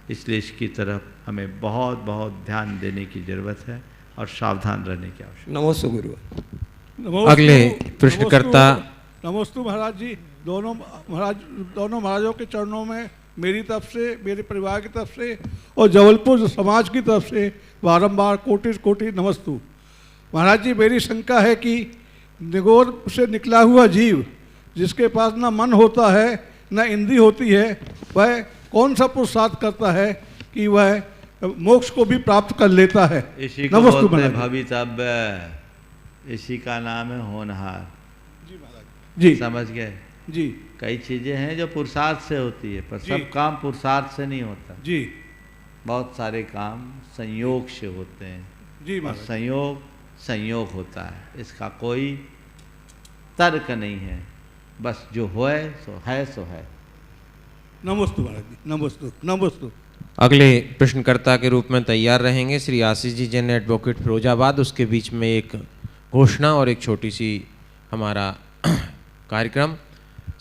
इसलिए इसकी तरफ हमें बहुत बहुत ध्यान देने की जरूरत है और सावधान रहने की आवश्यकता। नमोस्तु गुरु। अगले प्रश्नकर्ता। नमोस्तु महाराज जी। दोनों महाराजों के चरणों में मेरी तरफ से, मेरे परिवार की तरफ से और जबलपुर समाज की तरफ से बारंबार कोटि कोटि नमस्तु। महाराज जी, मेरी शंका है कि निगोर से निकला हुआ जीव जिसके पास ना मन होता है ना इंद्री होती है, वह कौन सा पुरुषार्थ करता है कि वह मोक्ष को भी प्राप्त कर लेता है? इसी को बोलते हैं भवितव्य, इसी का नाम है होनहार। जी महाराज जी, समझ गए जी। कई चीजें हैं जो पुरुषार्थ से होती है, पर सब काम पुरुषार्थ से नहीं होता जी। बहुत सारे काम संयोग से होते हैं जी और महाराज। संयोग संयोग होता है, इसका कोई तर्क नहीं है, बस जो होए सो है। नमस्तु महाराज जी, नमस्तु नमस्तु। अगले प्रश्नकर्ता के रूप में तैयार रहेंगे श्री आशीष जी जैन, एडवोकेट फिरोजाबाद। उसके बीच में एक घोषणा और एक छोटी सी हमारा कार्यक्रम।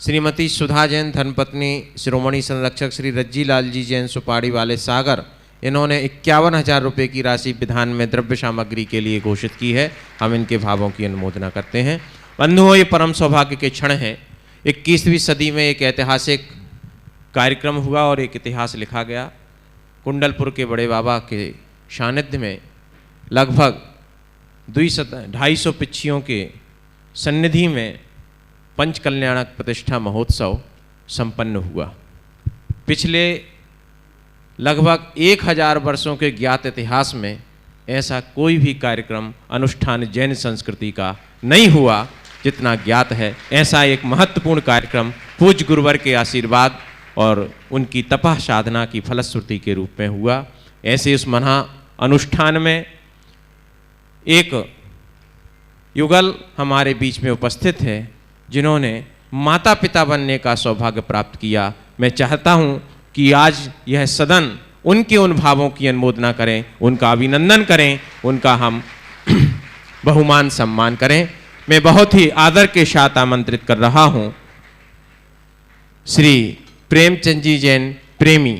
श्रीमती सुधा जैन, धर्मपत्नी शिरोमणि संरक्षक श्री रज्जी लाल जी जैन, सुपाड़ी वाले सागर, इन्होंने 51,000 रुपये की राशि विधान में द्रव्य सामग्री के लिए घोषित की है। हम इनके भावों की अनुमोदना करते हैं। बंधुओं, ये परम सौभाग्य के क्षण हैं। 21वीं सदी में एक ऐतिहासिक कार्यक्रम हुआ और एक इतिहास लिखा गया। कुंडलपुर के बड़े बाबा के सानिध्य में लगभग 250 पिच्छियों के सन्निधि में पंचकल्याणक प्रतिष्ठा महोत्सव संपन्न हुआ। पिछले लगभग 1000 वर्षों के ज्ञात इतिहास में ऐसा कोई भी कार्यक्रम, अनुष्ठान जैन संस्कृति का नहीं हुआ जितना ज्ञात है। ऐसा एक महत्वपूर्ण कार्यक्रम पूज्य गुरुवर के आशीर्वाद और उनकी तपः साधना की फलश्रुति के रूप में हुआ। ऐसे उस महा अनुष्ठान में एक युगल हमारे बीच में उपस्थित है जिन्होंने माता पिता बनने का सौभाग्य प्राप्त किया। मैं चाहता हूं कि आज यह सदन उनके उन भावों की अनुमोदना करें, उनका अभिनंदन करें, उनका हम बहुमान सम्मान करें। मैं बहुत ही आदर के साथ आमंत्रित कर रहा हूं श्री प्रेमचंद जी जैन प्रेमी,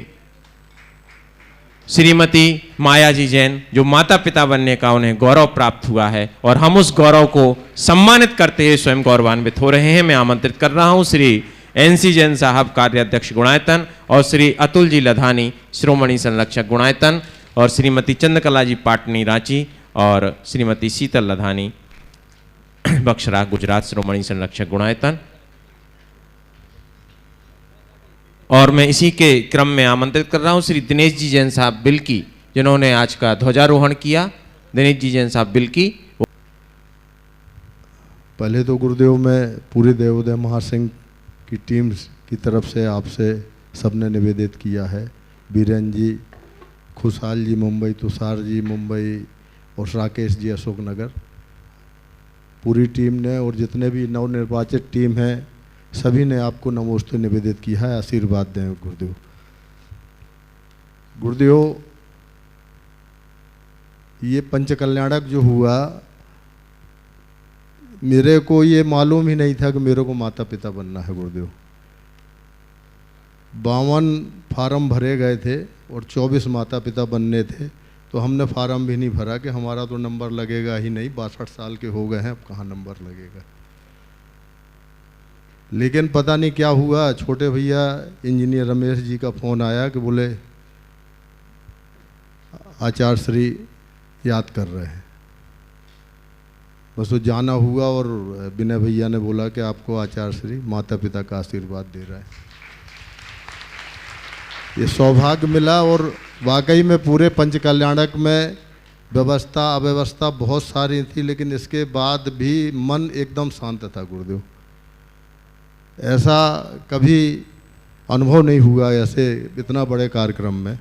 श्रीमती माया जी जैन, जो माता पिता बनने का उन्हें गौरव प्राप्त हुआ है और हम उस गौरव को सम्मानित करते हुए स्वयं गौरवान्वित हो रहे हैं। मैं आमंत्रित कर रहा हूं श्री NC जैन साहब, कार्याध्यक्ष गुणायतन, और श्री अतुल जी लधानी, श्रोमणी संरक्षक गुणायतन, और श्रीमती चंद्रकला जी पाटनी रांची, और श्रीमती शीतल लधानी बक्सरा गुजरात, श्रोमणी संरक्षक गुणायतन। और मैं इसी के क्रम में आमंत्रित कर रहा हूं श्री दिनेश जी जैन साहब बिल्की, जिन्होंने आज का ध्वजारोहण किया। दिनेश जी जैन साहब बिल्की। पहले तो गुरुदेव, मैं पूरे देवोदय महासंघ की टीम की तरफ से आपसे सबने निवेदित किया है बीरेन जी, खुशहाल जी मुंबई, तुषार जी मुंबई और राकेश जी अशोकनगर, पूरी टीम ने और जितने भी नवनिर्वाचित टीम हैं सभी ने आपको नमोस्तु निवेदित किया है। आशीर्वाद दें गुरुदेव। गुरुदेव, ये पंचकल्याणक जो हुआ, मेरे को ये मालूम ही नहीं था कि मेरे को माता पिता बनना है गुरुदेव। 52 फार्म भरे गए थे और 24 माता पिता बनने थे, तो हमने फार्म भी नहीं भरा कि हमारा तो नंबर लगेगा ही नहीं, 62 साल के हो गए हैं, अब कहाँ नंबर लगेगा। लेकिन पता नहीं क्या हुआ, छोटे भैया इंजीनियर रमेश जी का फ़ोन आया कि बोले आचार्य श्री याद कर रहे हैं। बस वो जाना हुआ और विनय भैया ने बोला कि आपको आचार्य श्री माता पिता का आशीर्वाद दे रहा है। ये सौभाग्य मिला और वाकई में पूरे पंचकल्याणक में व्यवस्था अव्यवस्था बहुत सारी थी, लेकिन इसके बाद भी मन एकदम शांत था गुरुदेव। ऐसा कभी अनुभव नहीं हुआ ऐसे इतना बड़े कार्यक्रम में।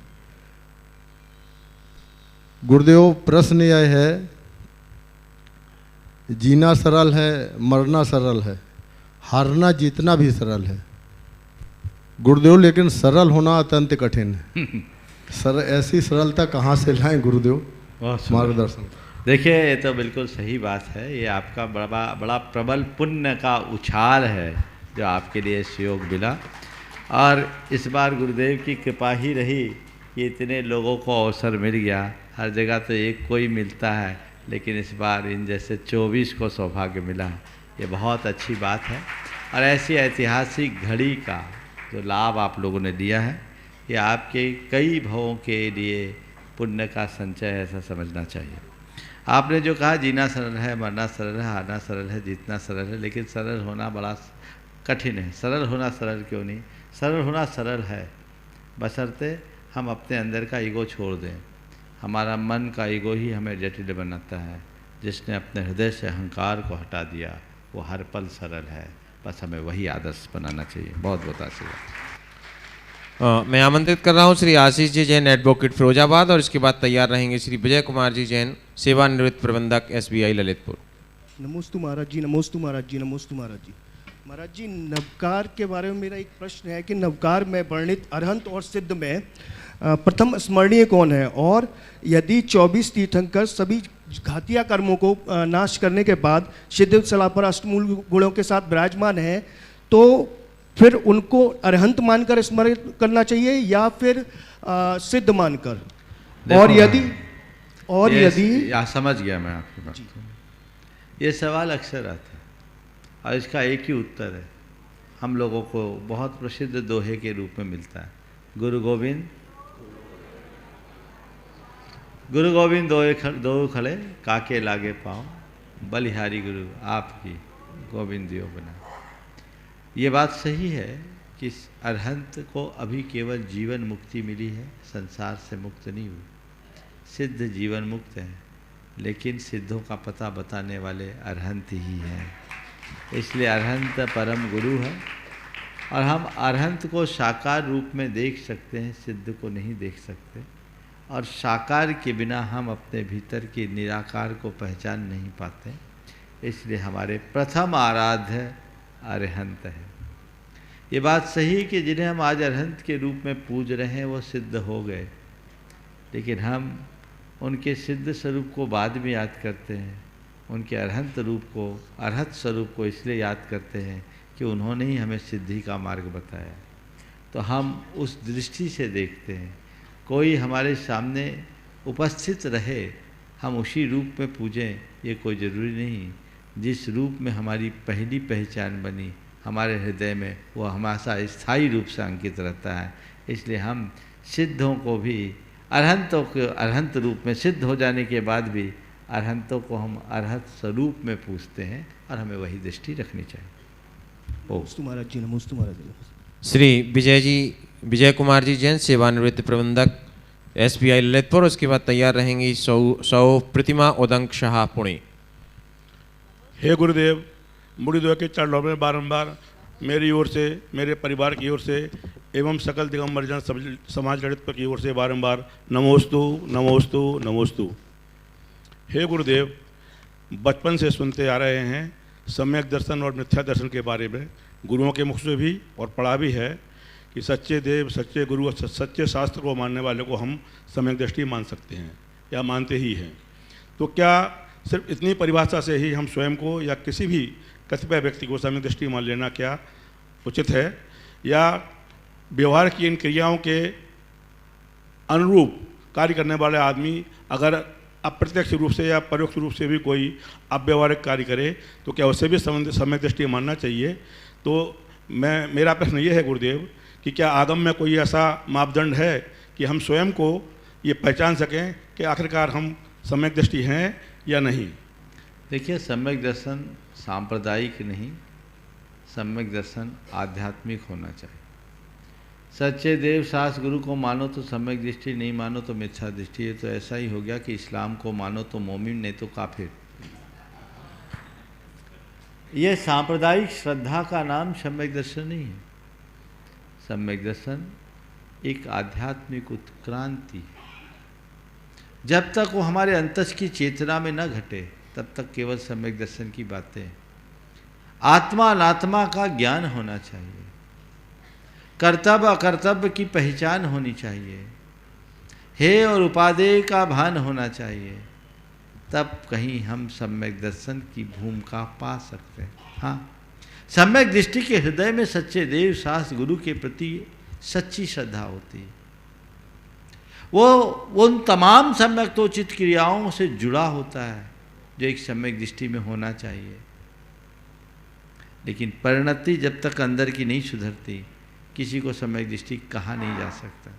गुरुदेव, प्रश्न यह है, जीना सरल है, मरना सरल है, हारना जीतना भी सरल है गुरुदेव, लेकिन सरल होना अत्यंत कठिन है। ऐसी सरलता कहाँ से लाएं गुरुदेव, मार्गदर्शन। देखिए, ये तो बिल्कुल सही बात है। ये आपका बड़ा प्रबल पुण्य का उछाल है जो आपके लिए सहयोग मिला, और इस बार गुरुदेव की कृपा ही रही कि इतने लोगों को अवसर मिल गया। हर जगह तो एक कोई मिलता है, लेकिन इस बार इन जैसे 24 को सौभाग्य मिला। ये बहुत अच्छी बात है, और ऐसी ऐतिहासिक घड़ी का जो लाभ आप लोगों ने लिया है, ये आपके कई भवों के लिए पुण्य का संचय है, ऐसा समझना चाहिए। आपने जो कहा, जीना सरल है, मरना सरल है, हारना सरल है, जीतना सरल है, लेकिन सरल होना बड़ा कठिन है। सरल होना सरल क्यों नहीं, सरल होना सरल है, बशर्ते हम अपने अंदर का ईगो छोड़ दें। हमारा मन का ईगो ही हमें जटिल बनाता है। जिसने अपने हृदय से अहंकार को हटा दिया वो हर पल सरल है। बस हमें वही आदर्श बनाना चाहिए। बहुत बहुत आशीर्वाद। मैं आमंत्रित कर रहा हूँ श्री आशीष जी जैन, एडवोकेट फिरोजाबाद, और इसके बाद तैयार रहेंगे श्री विजय कुमार जी जैन, सेवानिवृत्त प्रबंधक SBI ललितपुर। नमोस्तु महाराज जी, नमोस्तु महाराज जी, नमोस्तु महाराज जी। महाराज जी, नवकार के बारे में मेरा एक प्रश्न है कि नवकार में वर्णित अरहंत और सिद्ध में प्रथम स्मरणीय कौन है, और यदि 24 तीर्थंकर सभी घातिया कर्मों को नाश करने के बाद सिद्ध शला पर अष्टमूल गुणों के साथ विराजमान है, तो फिर उनको अरहंत मानकर स्मरण करना चाहिए या फिर सिद्ध मानकर? और यदि समझ गया मैं आपकी बात को। ये सवाल अक्सर आता है और इसका एक ही उत्तर है। हम लोगों को बहुत प्रसिद्ध दोहे के रूप में मिलता है, गुरु गोविंद दो खड़े काके लागे पाँव, बलिहारी गुरु आपकी गोविंद दियो बना। ये बात सही है कि अरहंत को अभी केवल जीवन मुक्ति मिली है, संसार से मुक्त नहीं हुई। सिद्ध जीवन मुक्त है, लेकिन सिद्धों का पता बताने वाले अरहंत ही हैं। इसलिए अरहंत परम गुरु है, और हम अरहंत को साकार रूप में देख सकते हैं, सिद्ध को नहीं देख सकते। और साकार के बिना हम अपने भीतर के निराकार को पहचान नहीं पाते। इसलिए हमारे प्रथम आराध्य अरहंत है। ये बात सही कि जिन्हें हम आज अरहंत के रूप में पूज रहे हैं वो सिद्ध हो गए, लेकिन हम उनके सिद्ध स्वरूप को बाद में याद करते हैं। उनके अरहंत रूप को, अरहत स्वरूप को इसलिए याद करते हैं कि उन्होंने ही हमें सिद्धि का मार्ग बताया। तो हम उस दृष्टि से देखते हैं। कोई हमारे सामने उपस्थित रहे, हम उसी रूप में पूजें, ये कोई ज़रूरी नहीं। जिस रूप में हमारी पहली पहचान बनी हमारे हृदय में, वो हमेशा स्थायी रूप से अंकित रहता है। इसलिए हम सिद्धों को भी, अरहंतों को अरहंत रूप में, सिद्ध हो जाने के बाद भी अरहंतों को हम अरहत स्वरूप में पूछते हैं, और हमें वही दृष्टि रखनी चाहिए। नमोस्तु महाराज जी, नमोस्तु महाराज जी। श्री विजय कुमार जी जैन, सेवानिवृत्त प्रबंधक SBI ललितपुर। उसके बाद तैयार रहेंगी सौ प्रतिमा उदंक शाह पुणे। हे गुरुदेव, मुड़ीदेव के चरणों में बारंबार मेरी ओर से, मेरे परिवार की ओर से एवं सकल दिगंबर जन समाज ललितपुर की ओर से बारंबार नमोस्तु नमोस्तु नमोस्तु। हे गुरुदेव, बचपन से सुनते आ रहे हैं सम्यक दर्शन और मिथ्या दर्शन के बारे में, गुरुओं के मुख से भी और पढ़ा भी है कि सच्चे देव, सच्चे गुरु और सच्चे शास्त्र को मानने वाले को हम सम्यक दृष्टि मान सकते हैं या मानते ही हैं। तो क्या सिर्फ इतनी परिभाषा से ही हम स्वयं को या किसी भी कतिपय व्यक्ति को सम्यक दृष्टि मान लेना क्या उचित है, या व्यवहार की इन क्रियाओं के अनुरूप कार्य करने वाले आदमी अगर अप्रत्यक्ष रूप से या परोक्ष रूप से भी कोई अव्यवहारिक कार्य करे तो क्या उसे भी सम्यक दृष्टि मानना चाहिए? तो मेरा प्रश्न ये है गुरुदेव कि क्या आगम में कोई ऐसा मापदंड है कि हम स्वयं को ये पहचान सकें कि आखिरकार हम सम्यक दृष्टि हैं या नहीं? देखिए, सम्यक दर्शन सांप्रदायिक नहीं, सम्यक दर्शन आध्यात्मिक होना चाहिए। सच्चे देव शास्त्र गुरु को मानो तो सम्यक दृष्टि, नहीं मानो तो मिथ्या दृष्टि। है तो ऐसा ही हो गया कि इस्लाम को मानो तो मोमिन, नहीं तो काफिर। ये सांप्रदायिक श्रद्धा का नाम सम्यक दर्शन नहीं है। सम्यक दर्शन एक आध्यात्मिक उत्क्रांति है। जब तक वो हमारे अंतस की चेतना में न घटे तब तक केवल सम्यक दर्शन की बातें। आत्मा अनात्मा का ज्ञान होना चाहिए, कर्तव्य अकर्तव्य की पहचान होनी चाहिए, हे और उपादेय का भान होना चाहिए, तब कहीं हम सम्यक दर्शन की भूमिका पा सकते हैं। हाँ, सम्यक दृष्टि के हृदय में सच्चे देव शास्त्र गुरु के प्रति सच्ची श्रद्धा होती है। वो उन तमाम सम्यक्तोचित क्रियाओं से जुड़ा होता है जो एक सम्यक दृष्टि में होना चाहिए। लेकिन परिणति जब तक अंदर की नहीं सुधरती, किसी को सम्यक दृष्टि कहा नहीं जा सकता।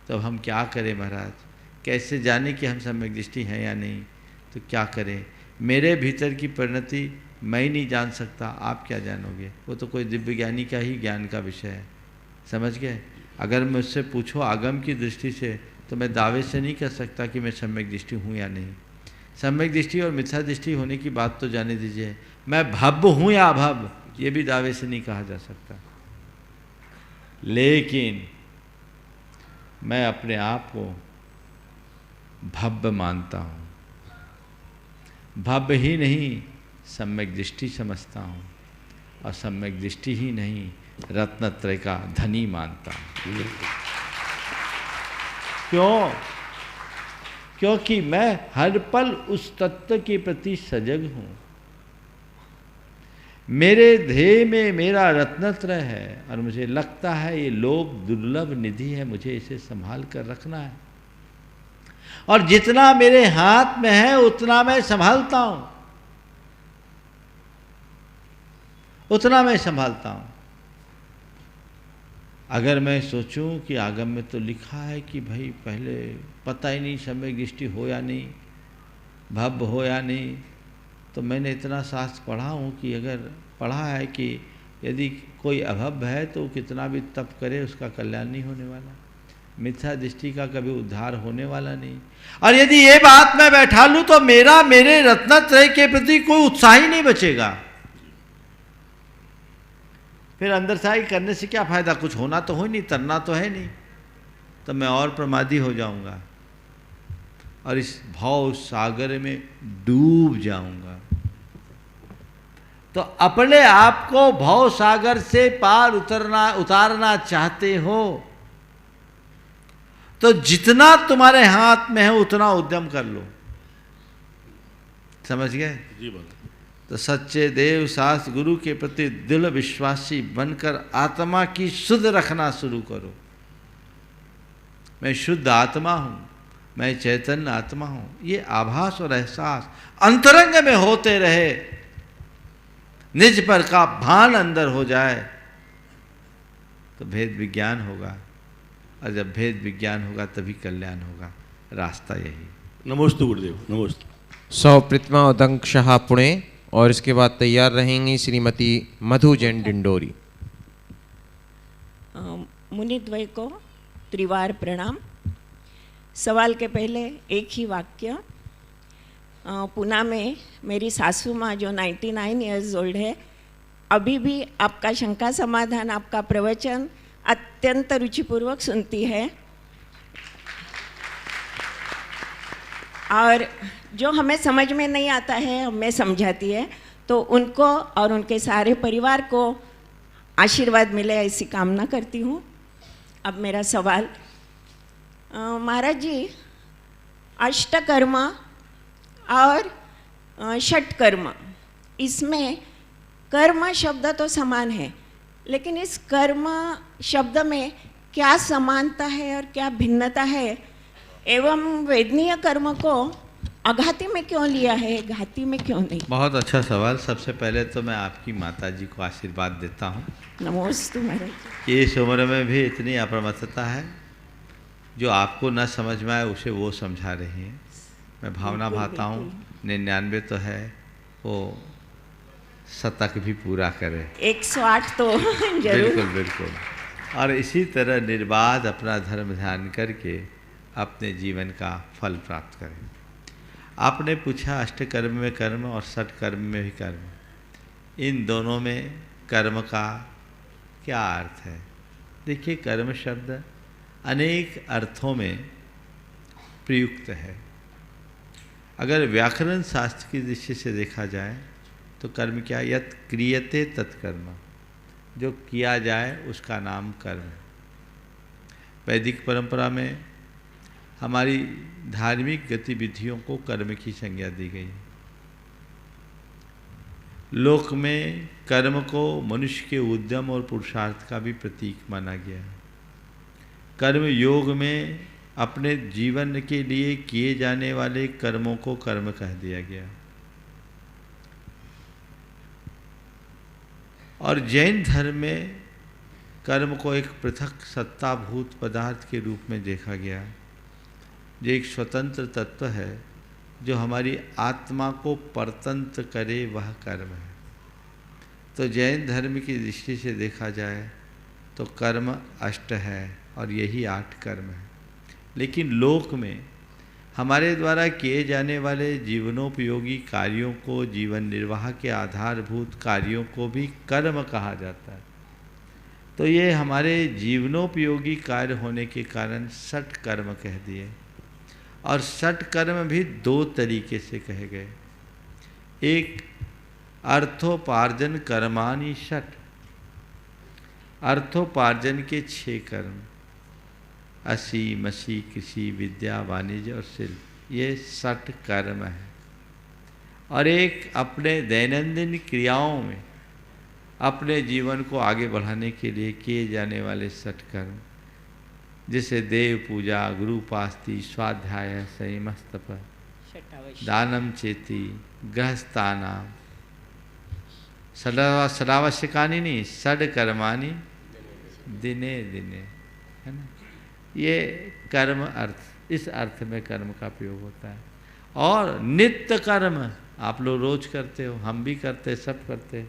तो अब हम क्या करें महाराज? कैसे जाने कि हम सम्यक दृष्टि हैं या नहीं? तो क्या करें? मेरे भीतर की परिणति मैं ही नहीं जान सकता, आप क्या जानोगे? वो तो कोई दिव्य ज्ञानी का ही ज्ञान का विषय है। समझ गए? अगर मुझसे पूछो आगम की दृष्टि से तो मैं दावे से नहीं कर सकता कि मैं सम्यक दृष्टि हूँ या नहीं। सम्यक दृष्टि और मिथ्या दृष्टि होने की बात तो जाने दीजिए। मैं भव्य हूँ या अभव्य, ये भी दावे से नहीं कहा जा सकता। लेकिन मैं अपने आप को भव्य मानता हूँ। भव्य ही नहीं, सम्यक दृष्टि समझता हूँ, और सम्यक दृष्टि ही नहीं, रत्नत्रय का धनी मानता हूँ। क्यों? क्योंकि मैं हर पल उस तत्व के प्रति सजग हूँ। मेरे ध्येय में मेरा रत्नत्रय है और मुझे लगता है ये लोभ दुर्लभ निधि है, मुझे इसे संभाल कर रखना है, और जितना मेरे हाथ में है उतना मैं संभालता हूं, उतना मैं संभालता हूं। अगर मैं सोचूं कि आगम में तो लिखा है कि भाई पहले पता ही नहीं सम्यक दृष्टि हो या नहीं, भव्य हो या नहीं, तो मैंने इतना शास्त्र पढ़ा हूँ कि अगर पढ़ा है कि यदि कोई अभव्य है तो कितना भी तप करे उसका कल्याण नहीं होने वाला, मिथ्या दृष्टि का कभी उद्धार होने वाला नहीं। और यदि ये बात मैं बैठा लूँ तो मेरे रत्नत्रय के प्रति कोई उत्साह ही नहीं बचेगा। फिर अंदर से करने से क्या फायदा? कुछ होना तो हो नहीं, तरना तो है नहीं, तो मैं और प्रमादी हो जाऊंगा और इस भाव सागर में डूब जाऊंगा। तो अपने आप को भाव सागर से पार उतारना चाहते हो तो जितना तुम्हारे हाथ में है उतना उद्यम कर लो। समझ गए? जी बात। तो सच्चे देव शास्त्र गुरु के प्रति दिल विश्वासी बनकर आत्मा की शुद्ध रखना शुरू करो। मैं शुद्ध आत्मा हूँ, मैं चैतन्य आत्मा हूँ, ये आभास और एहसास अंतरंग में होते रहे, निज पर का भान अंदर हो जाए तो भेद विज्ञान होगा, और जब भेद विज्ञान होगा तभी कल्याण होगा। रास्ता यही। नमोस्तु गुरुदेव, नमोस्तु। सौप्रीतमा उदंक शाह पुणे, और इसके बाद तैयार रहेंगी श्रीमती मधु जैन डिंडोरी। मुनिद्वय को त्रिवार प्रणाम। सवाल के पहले एक ही वाक्य। पुणे में मेरी सासू माँ जो 99 इयर्स ओल्ड है, अभी भी आपका शंका समाधान, आपका प्रवचन अत्यंत रुचिपूर्वक सुनती है और जो हमें समझ में नहीं आता है हमें समझाती है, तो उनको और उनके सारे परिवार को आशीर्वाद मिले ऐसी कामना करती हूँ। अब मेरा सवाल, महाराज जी, अष्टकर्म और षटकर्म, इसमें कर्म शब्द तो समान है, लेकिन इस कर्म शब्द में क्या समानता है और क्या भिन्नता है, एवं वेदनीय कर्म को अघाती में क्यों लिया है, घाती में क्यों नहीं? बहुत अच्छा सवाल। सबसे पहले तो मैं आपकी माता जी को आशीर्वाद देता हूँ। नमोस्तु महाराज जी। इस उम्र में भी इतनी अप्रमत्तता है, जो आपको न समझ में आए उसे वो समझा रही हैं। मैं भावना भाता हूँ 99 तो है, वो शतक भी पूरा करे। 108 तो जरूर। बिल्कुल बिल्कुल। और इसी तरह निर्बाध अपना धर्म ध्यान करके अपने जीवन का फल प्राप्त करें। आपने पूछा अष्टकर्म में कर्म और षटकर्म में भी कर्म, इन दोनों में कर्म का क्या अर्थ है? देखिए, कर्म शब्द अनेक अर्थों में प्रयुक्त है। अगर व्याकरण शास्त्र की दृष्टि से देखा जाए तो कर्म क्या? यत् क्रियते तत्कर्म, जो किया जाए उसका नाम कर्म है। वैदिक परंपरा में हमारी धार्मिक गतिविधियों को कर्म की संज्ञा दी गई है। लोक में कर्म को मनुष्य के उद्यम और पुरुषार्थ का भी प्रतीक माना गया है। कर्म योग में अपने जीवन के लिए किए जाने वाले कर्मों को कर्म कह दिया गया। और जैन धर्म में कर्म को एक पृथक सत्ताभूत पदार्थ के रूप में देखा गया, जो एक स्वतंत्र तत्व है, जो हमारी आत्मा को परतंत्र करे, वह कर्म है। तो जैन धर्म की दृष्टि से देखा जाए तो कर्म अष्ट है और यही 8 कर्म है। लेकिन लोक में हमारे द्वारा किए जाने वाले जीवनोपयोगी कार्यों को, जीवन निर्वाह के आधारभूत कार्यों को भी कर्म कहा जाता है। तो ये हमारे जीवनोपयोगी कार्य होने के कारण षट कर्म कह दिए। और षट कर्म भी 2 तरीके से कहे गए। एक अर्थोपार्जन कर्माणि षट, अर्थोपार्जन के 6 कर्म, असी मसी कृषि विद्या वाणिज्य और शिल्प, ये षट कर्म है। और एक अपने दैनंदिन क्रियाओं में अपने जीवन को आगे बढ़ाने के लिए किए जाने वाले षट कर्म, जैसे देव पूजा, गुरु उपास्ति, स्वाध्याय, संयमस्तप, दानम चेति, गृहस्थानाम, सदावश्यकानि नहीं, षड कर्माणि दिने दिने, है ना। ये कर्म अर्थ, इस अर्थ में कर्म का प्रयोग होता है। और नित्य कर्म आप लोग रोज करते हो, हम भी करते, सब करते,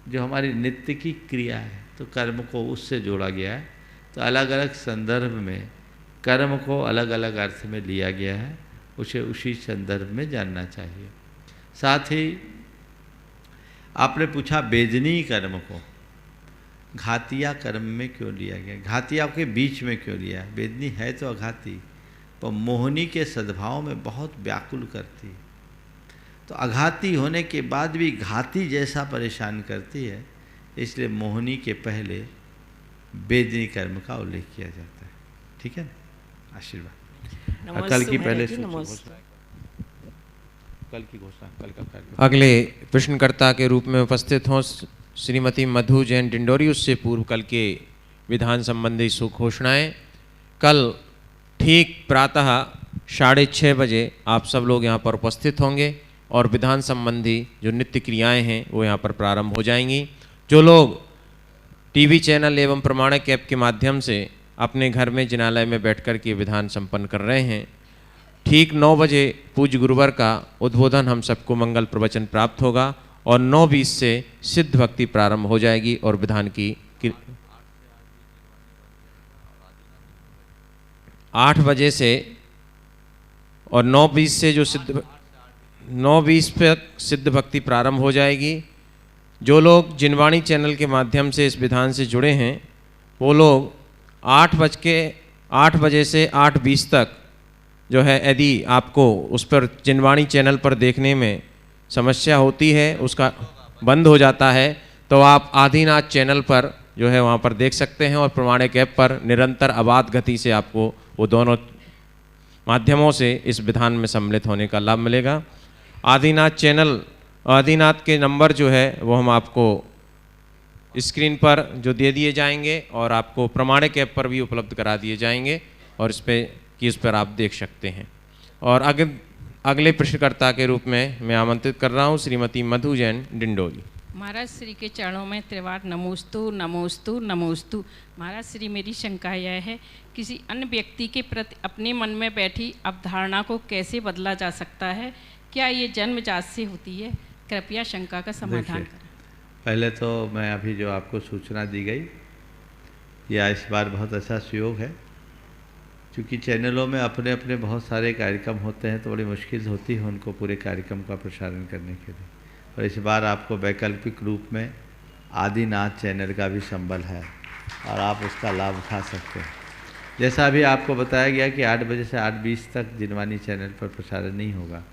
जो हमारी नित्य की क्रिया है, तो कर्म को उससे जोड़ा गया है। तो अलग अलग संदर्भ में कर्म को अलग अलग अर्थ में लिया गया है, उसे उसी संदर्भ में जानना चाहिए। साथ ही आपने पूछा वेदनीय कर्म को घातिया कर्म में क्यों लिया गया, घातिया के बीच में क्यों लिया है? वेदनी है तो अघाती, पर मोहनी के सद्भाव में बहुत व्याकुल करती है, तो अघाती होने के बाद भी घाती जैसा परेशान करती है, इसलिए मोहनी के पहले वेदनी कर्म का उल्लेख किया जाता है। ठीक है ना? आशीर्वाद। कल की पहले कल की घोषणा, कल का कार्यक्रम। अगले प्रश्नकर्ता के रूप में उपस्थित हों श्रीमती मधु जैन डिंडोरी। उससे पूर्व कल के विधान संबंधी घोषणाएं। कल ठीक प्रातः 6:30 बजे आप सब लोग यहाँ पर उपस्थित होंगे और विधान संबंधी जो नित्य क्रियाएं हैं वो यहाँ पर प्रारंभ हो जाएंगी। जो लोग टीवी चैनल एवं प्रमाणक ऐप के माध्यम से अपने घर में जिनालय में बैठकर के विधान संपन्न कर रहे हैं, ठीक 9 बजे पूज्य गुरुवर का उद्बोधन हम सबको मंगल प्रवचन प्राप्त होगा और 9:20 से सिद्ध भक्ति प्रारंभ हो जाएगी और विधान की 8 बजे से और 9:20 से जो 9:20 पर सिद्ध भक्ति प्रारंभ हो जाएगी। जो लोग जिनवाणी चैनल के माध्यम से इस विधान से जुड़े हैं वो लोग 8 बजे से 8:20 तक जो है, यदि आपको उस पर जिनवाणी चैनल पर देखने में समस्या होती है, उसका बंद हो जाता है, तो आप आदिनाथ चैनल पर जो है वहाँ पर देख सकते हैं और प्रमाणिक ऐप पर निरंतर आबाद गति से आपको वो दोनों माध्यमों से इस विधान में सम्मिलित होने का लाभ मिलेगा। आदिनाथ चैनल, आदिनाथ के नंबर जो है वो हम आपको स्क्रीन पर जो दे दिए जाएंगे और आपको प्रमाणिक ऐप पर भी उपलब्ध करा दिए जाएंगे और इस पर आप देख सकते हैं। और अगले प्रश्नकर्ता के रूप में मैं आमंत्रित कर रहा हूँ श्रीमती मधु जैन डिंडोली। महाराज श्री के चरणों में त्रिवार नमोस्तु नमोस्तु नमोस्तु। महाराज श्री, मेरी शंका यह है, किसी अन्य व्यक्ति के प्रति अपने मन में बैठी अवधारणा को कैसे बदला जा सकता है? क्या ये जन्मजात से होती है? कृपया शंका का समाधान करें। पहले तो मैं अभी जो आपको सूचना दी गई, यह इस बार बहुत अच्छा सुयोग है, क्योंकि चैनलों में अपने अपने बहुत सारे कार्यक्रम होते हैं, तो बड़ी मुश्किल होती है उनको पूरे कार्यक्रम का प्रसारण करने के लिए। और इस बार आपको वैकल्पिक रूप में आदिनाथ चैनल का भी संबल है और आप उसका लाभ उठा सकते हैं। जैसा अभी आपको बताया गया कि 8 बजे से 8:20 तक जिनवाणी चैनल पर प्रसारण नहीं होगा।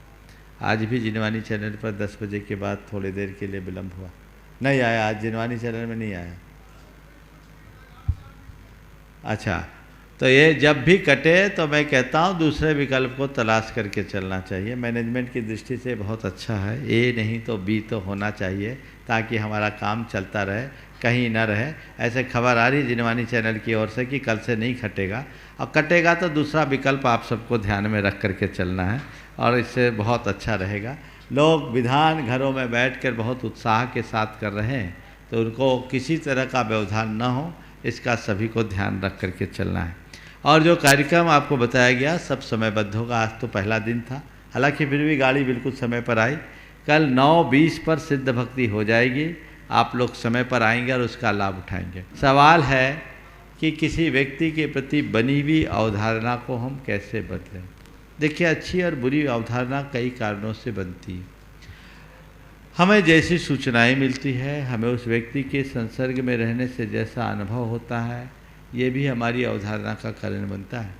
आज भी जिनवाणी चैनल पर 10 बजे के बाद थोड़ी देर के लिए विलम्ब हुआ, नहीं आया, आज जिनवाणी चैनल में नहीं आया। अच्छा, तो ये जब भी कटे तो मैं कहता हूँ दूसरे विकल्प को तलाश करके चलना चाहिए। मैनेजमेंट की दृष्टि से बहुत अच्छा है, ए नहीं तो बी तो होना चाहिए, ताकि हमारा काम चलता रहे, कहीं ना रहे। ऐसे खबर आ रही जिनवाणी चैनल की ओर से कि कल से नहीं कटेगा, और कटेगा तो दूसरा विकल्प आप सबको ध्यान में रख करके चलना है, और इससे बहुत अच्छा रहेगा। लोग विधान घरों में बैठकर बहुत उत्साह के साथ कर रहे हैं, तो उनको किसी तरह का व्यवधान न हो, इसका सभी को ध्यान रख करके चलना है। और जो कार्यक्रम आपको बताया गया सब समयबद्ध होगा। आज तो पहला दिन था, हालांकि फिर भी गाड़ी बिल्कुल समय पर आई। कल 9:20 पर सिद्ध भक्ति हो जाएगी, आप लोग समय पर आएंगे और उसका लाभ उठाएंगे। सवाल है कि किसी व्यक्ति के प्रति बनी हुई अवधारणा को हम कैसे बदलें। देखिए, अच्छी और बुरी अवधारणा कई कारणों से बनती है। हमें जैसी सूचनाएं मिलती है, हमें उस व्यक्ति के संसर्ग में रहने से जैसा अनुभव होता है, ये भी हमारी अवधारणा का कारण बनता है।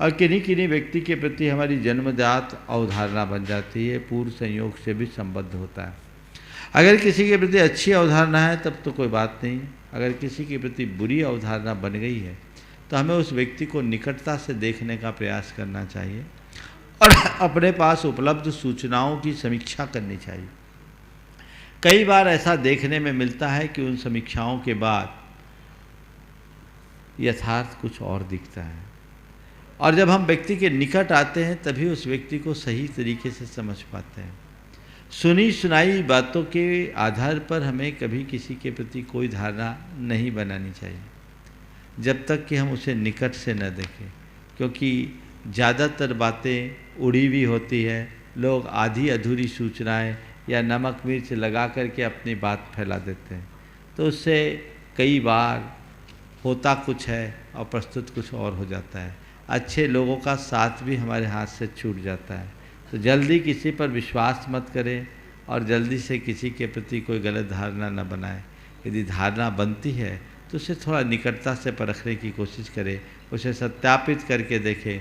और किन्हीं किन्हीं व्यक्ति के प्रति हमारी जन्मजात अवधारणा बन जाती है, पूर्व संयोग से भी संबद्ध होता है। अगर किसी के प्रति अच्छी अवधारणा है तब तो कोई बात नहीं, अगर किसी के प्रति बुरी अवधारणा बन गई है तो हमें उस व्यक्ति को निकटता से देखने का प्रयास करना चाहिए और अपने पास उपलब्ध सूचनाओं की समीक्षा करनी चाहिए। कई बार ऐसा देखने में मिलता है कि उन समीक्षाओं के बाद यथार्थ कुछ और दिखता है, और जब हम व्यक्ति के निकट आते हैं तभी उस व्यक्ति को सही तरीके से समझ पाते हैं। सुनी सुनाई बातों के आधार पर हमें कभी किसी के प्रति कोई धारणा नहीं बनानी चाहिए, जब तक कि हम उसे निकट से न देखें, क्योंकि ज़्यादातर बातें उड़ी हुई होती है। लोग आधी अधूरी सूचनाएं या नमक मिर्च लगा करके अपनी बात फैला देते हैं, तो उससे कई बार होता कुछ है और प्रस्तुत कुछ और हो जाता है। अच्छे लोगों का साथ भी हमारे हाथ से छूट जाता है। तो जल्दी किसी पर विश्वास मत करें और जल्दी से किसी के प्रति कोई गलत धारणा न बनाएं। यदि धारणा बनती है तो उसे थोड़ा निकटता से परखने की कोशिश करें, उसे सत्यापित करके देखें।